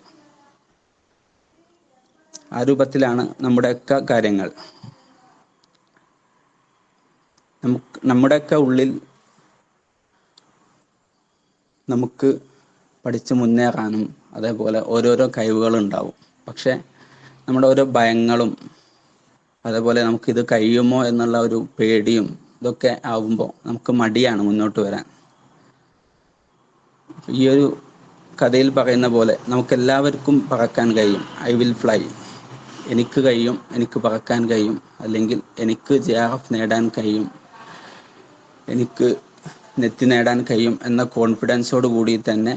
ആ രൂപത്തിലാണ് നമ്മുടെയൊക്കെ കാര്യങ്ങൾ. നമ്മുടെയൊക്കെ ഉള്ളിൽ നമുക്ക് പഠിച്ച് മുന്നേറാനും അതേപോലെ ഓരോരോ കഴിവുകളുണ്ടാവും. പക്ഷേ നമ്മുടെ ഓരോ ഭയങ്ങളും അതേപോലെ നമുക്കിത് കഴിയുമോ എന്നുള്ള ഒരു പേടിയും ഇതൊക്കെ ആവുമ്പോൾ നമുക്ക് മടിയാണ് മുന്നോട്ട് വരാൻ. ഈ ഒരു കഥയിൽ പറയുന്ന പോലെ നമുക്കെല്ലാവർക്കും പറക്കാൻ കഴിയും. ഐ വിൽ ഫ്ലൈ, എനിക്ക് കഴിയും, എനിക്ക് പറക്കാൻ കഴിയും, അല്ലെങ്കിൽ എനിക്ക് JRF നേടാൻ കഴിയും, എനിക്ക് നെറ്റ് നേടാൻ കഴിയും എന്ന കോൺഫിഡൻസോട് കൂടി തന്നെ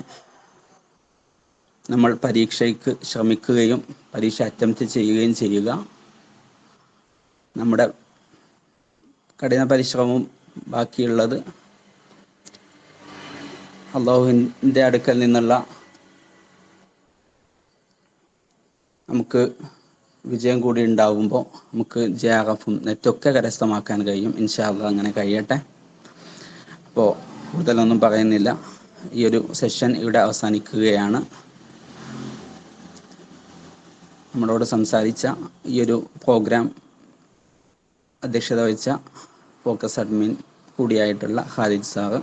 നമ്മൾ പരീക്ഷയ്ക്ക് ശ്രമിക്കുകയും പരീക്ഷ അറ്റംപ്റ്റ് ചെയ്യുകയും ചെയ്യുക. നമ്മുടെ കഠിന പരിശ്രമവും ബാക്കിയുള്ളത് അള്ളാഹുവിൻ്റെ അടുക്കൽ നിന്നുള്ള നമുക്ക് വിജയം കൂടി ഉണ്ടാകുമ്പോൾ നമുക്ക് JRFും നെറ്റൊക്കെ കരസ്ഥമാക്കാൻ കഴിയും. ഇൻഷാ അല്ലാഹ് അങ്ങനെ കഴിയട്ടെ. അപ്പോൾ കൂടുതലൊന്നും പറയുന്നില്ല. ഈ ഒരു സെഷൻ ഇവിടെ അവസാനിക്കുകയാണ്. നമ്മളോട് സംസാരിച്ച ഈ ഒരു പ്രോഗ്രാം അധ്യക്ഷത വഹിച്ച ഫോക്കസ് അഡ്മിൻ കൂടിയായിട്ടുള്ള ഖാലിദ് സാറ്,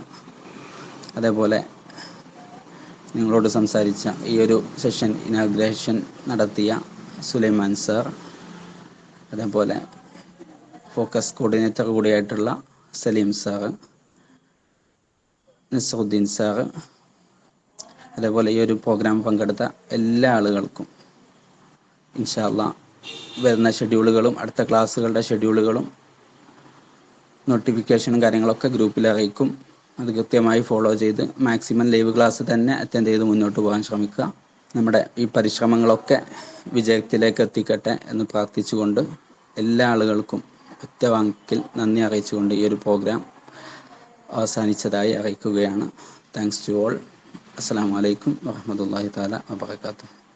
അതേപോലെ നിങ്ങളോട് സംസാരിച്ച ഈ ഒരു സെഷൻ ഇനാഗ്രേഷൻ നടത്തിയ സുലൈമാൻ സാർ, അതേപോലെ ഫോക്കസ് കോർഡിനേറ്റർ കൂടിയായിട്ടുള്ള സലീം സാറ്, നസറുദ്ദീൻ സാറ്, അതേപോലെ ഈ ഒരു പ്രോഗ്രാം പങ്കെടുത്ത എല്ലാ ആളുകൾക്കും ഇൻഷാ അല്ലാ വരുന്ന ഷെഡ്യൂളുകളും അടുത്ത ക്ലാസ്സുകളുടെ ഷെഡ്യൂളുകളും നോട്ടിഫിക്കേഷനും കാര്യങ്ങളൊക്കെ ഗ്രൂപ്പിൽ അറിയിക്കും. അത് കൃത്യമായി ഫോളോ ചെയ്ത് മാക്സിമം ലൈവ് ക്ലാസ് തന്നെ അറ്റൻഡ് ചെയ്ത് മുന്നോട്ട് പോകാൻ ശ്രമിക്കുക. നമ്മുടെ ഈ പരിശ്രമങ്ങളൊക്കെ വിജയത്തിലേക്ക് എത്തിക്കട്ടെ എന്ന് പ്രാർത്ഥിച്ചുകൊണ്ട് എല്ലാ ആളുകൾക്കും ഒറ്റ വാക്കിൽ നന്ദി അറിയിച്ചുകൊണ്ട് ഈ ഒരു പ്രോഗ്രാം അവസാനിച്ചതായി അറിയിക്കുകയാണ്. Thanks to all. അസ്സലാമു അലൈക്കും വറഹ്മത്തുള്ളാഹി തആല വബറകാതുഹു.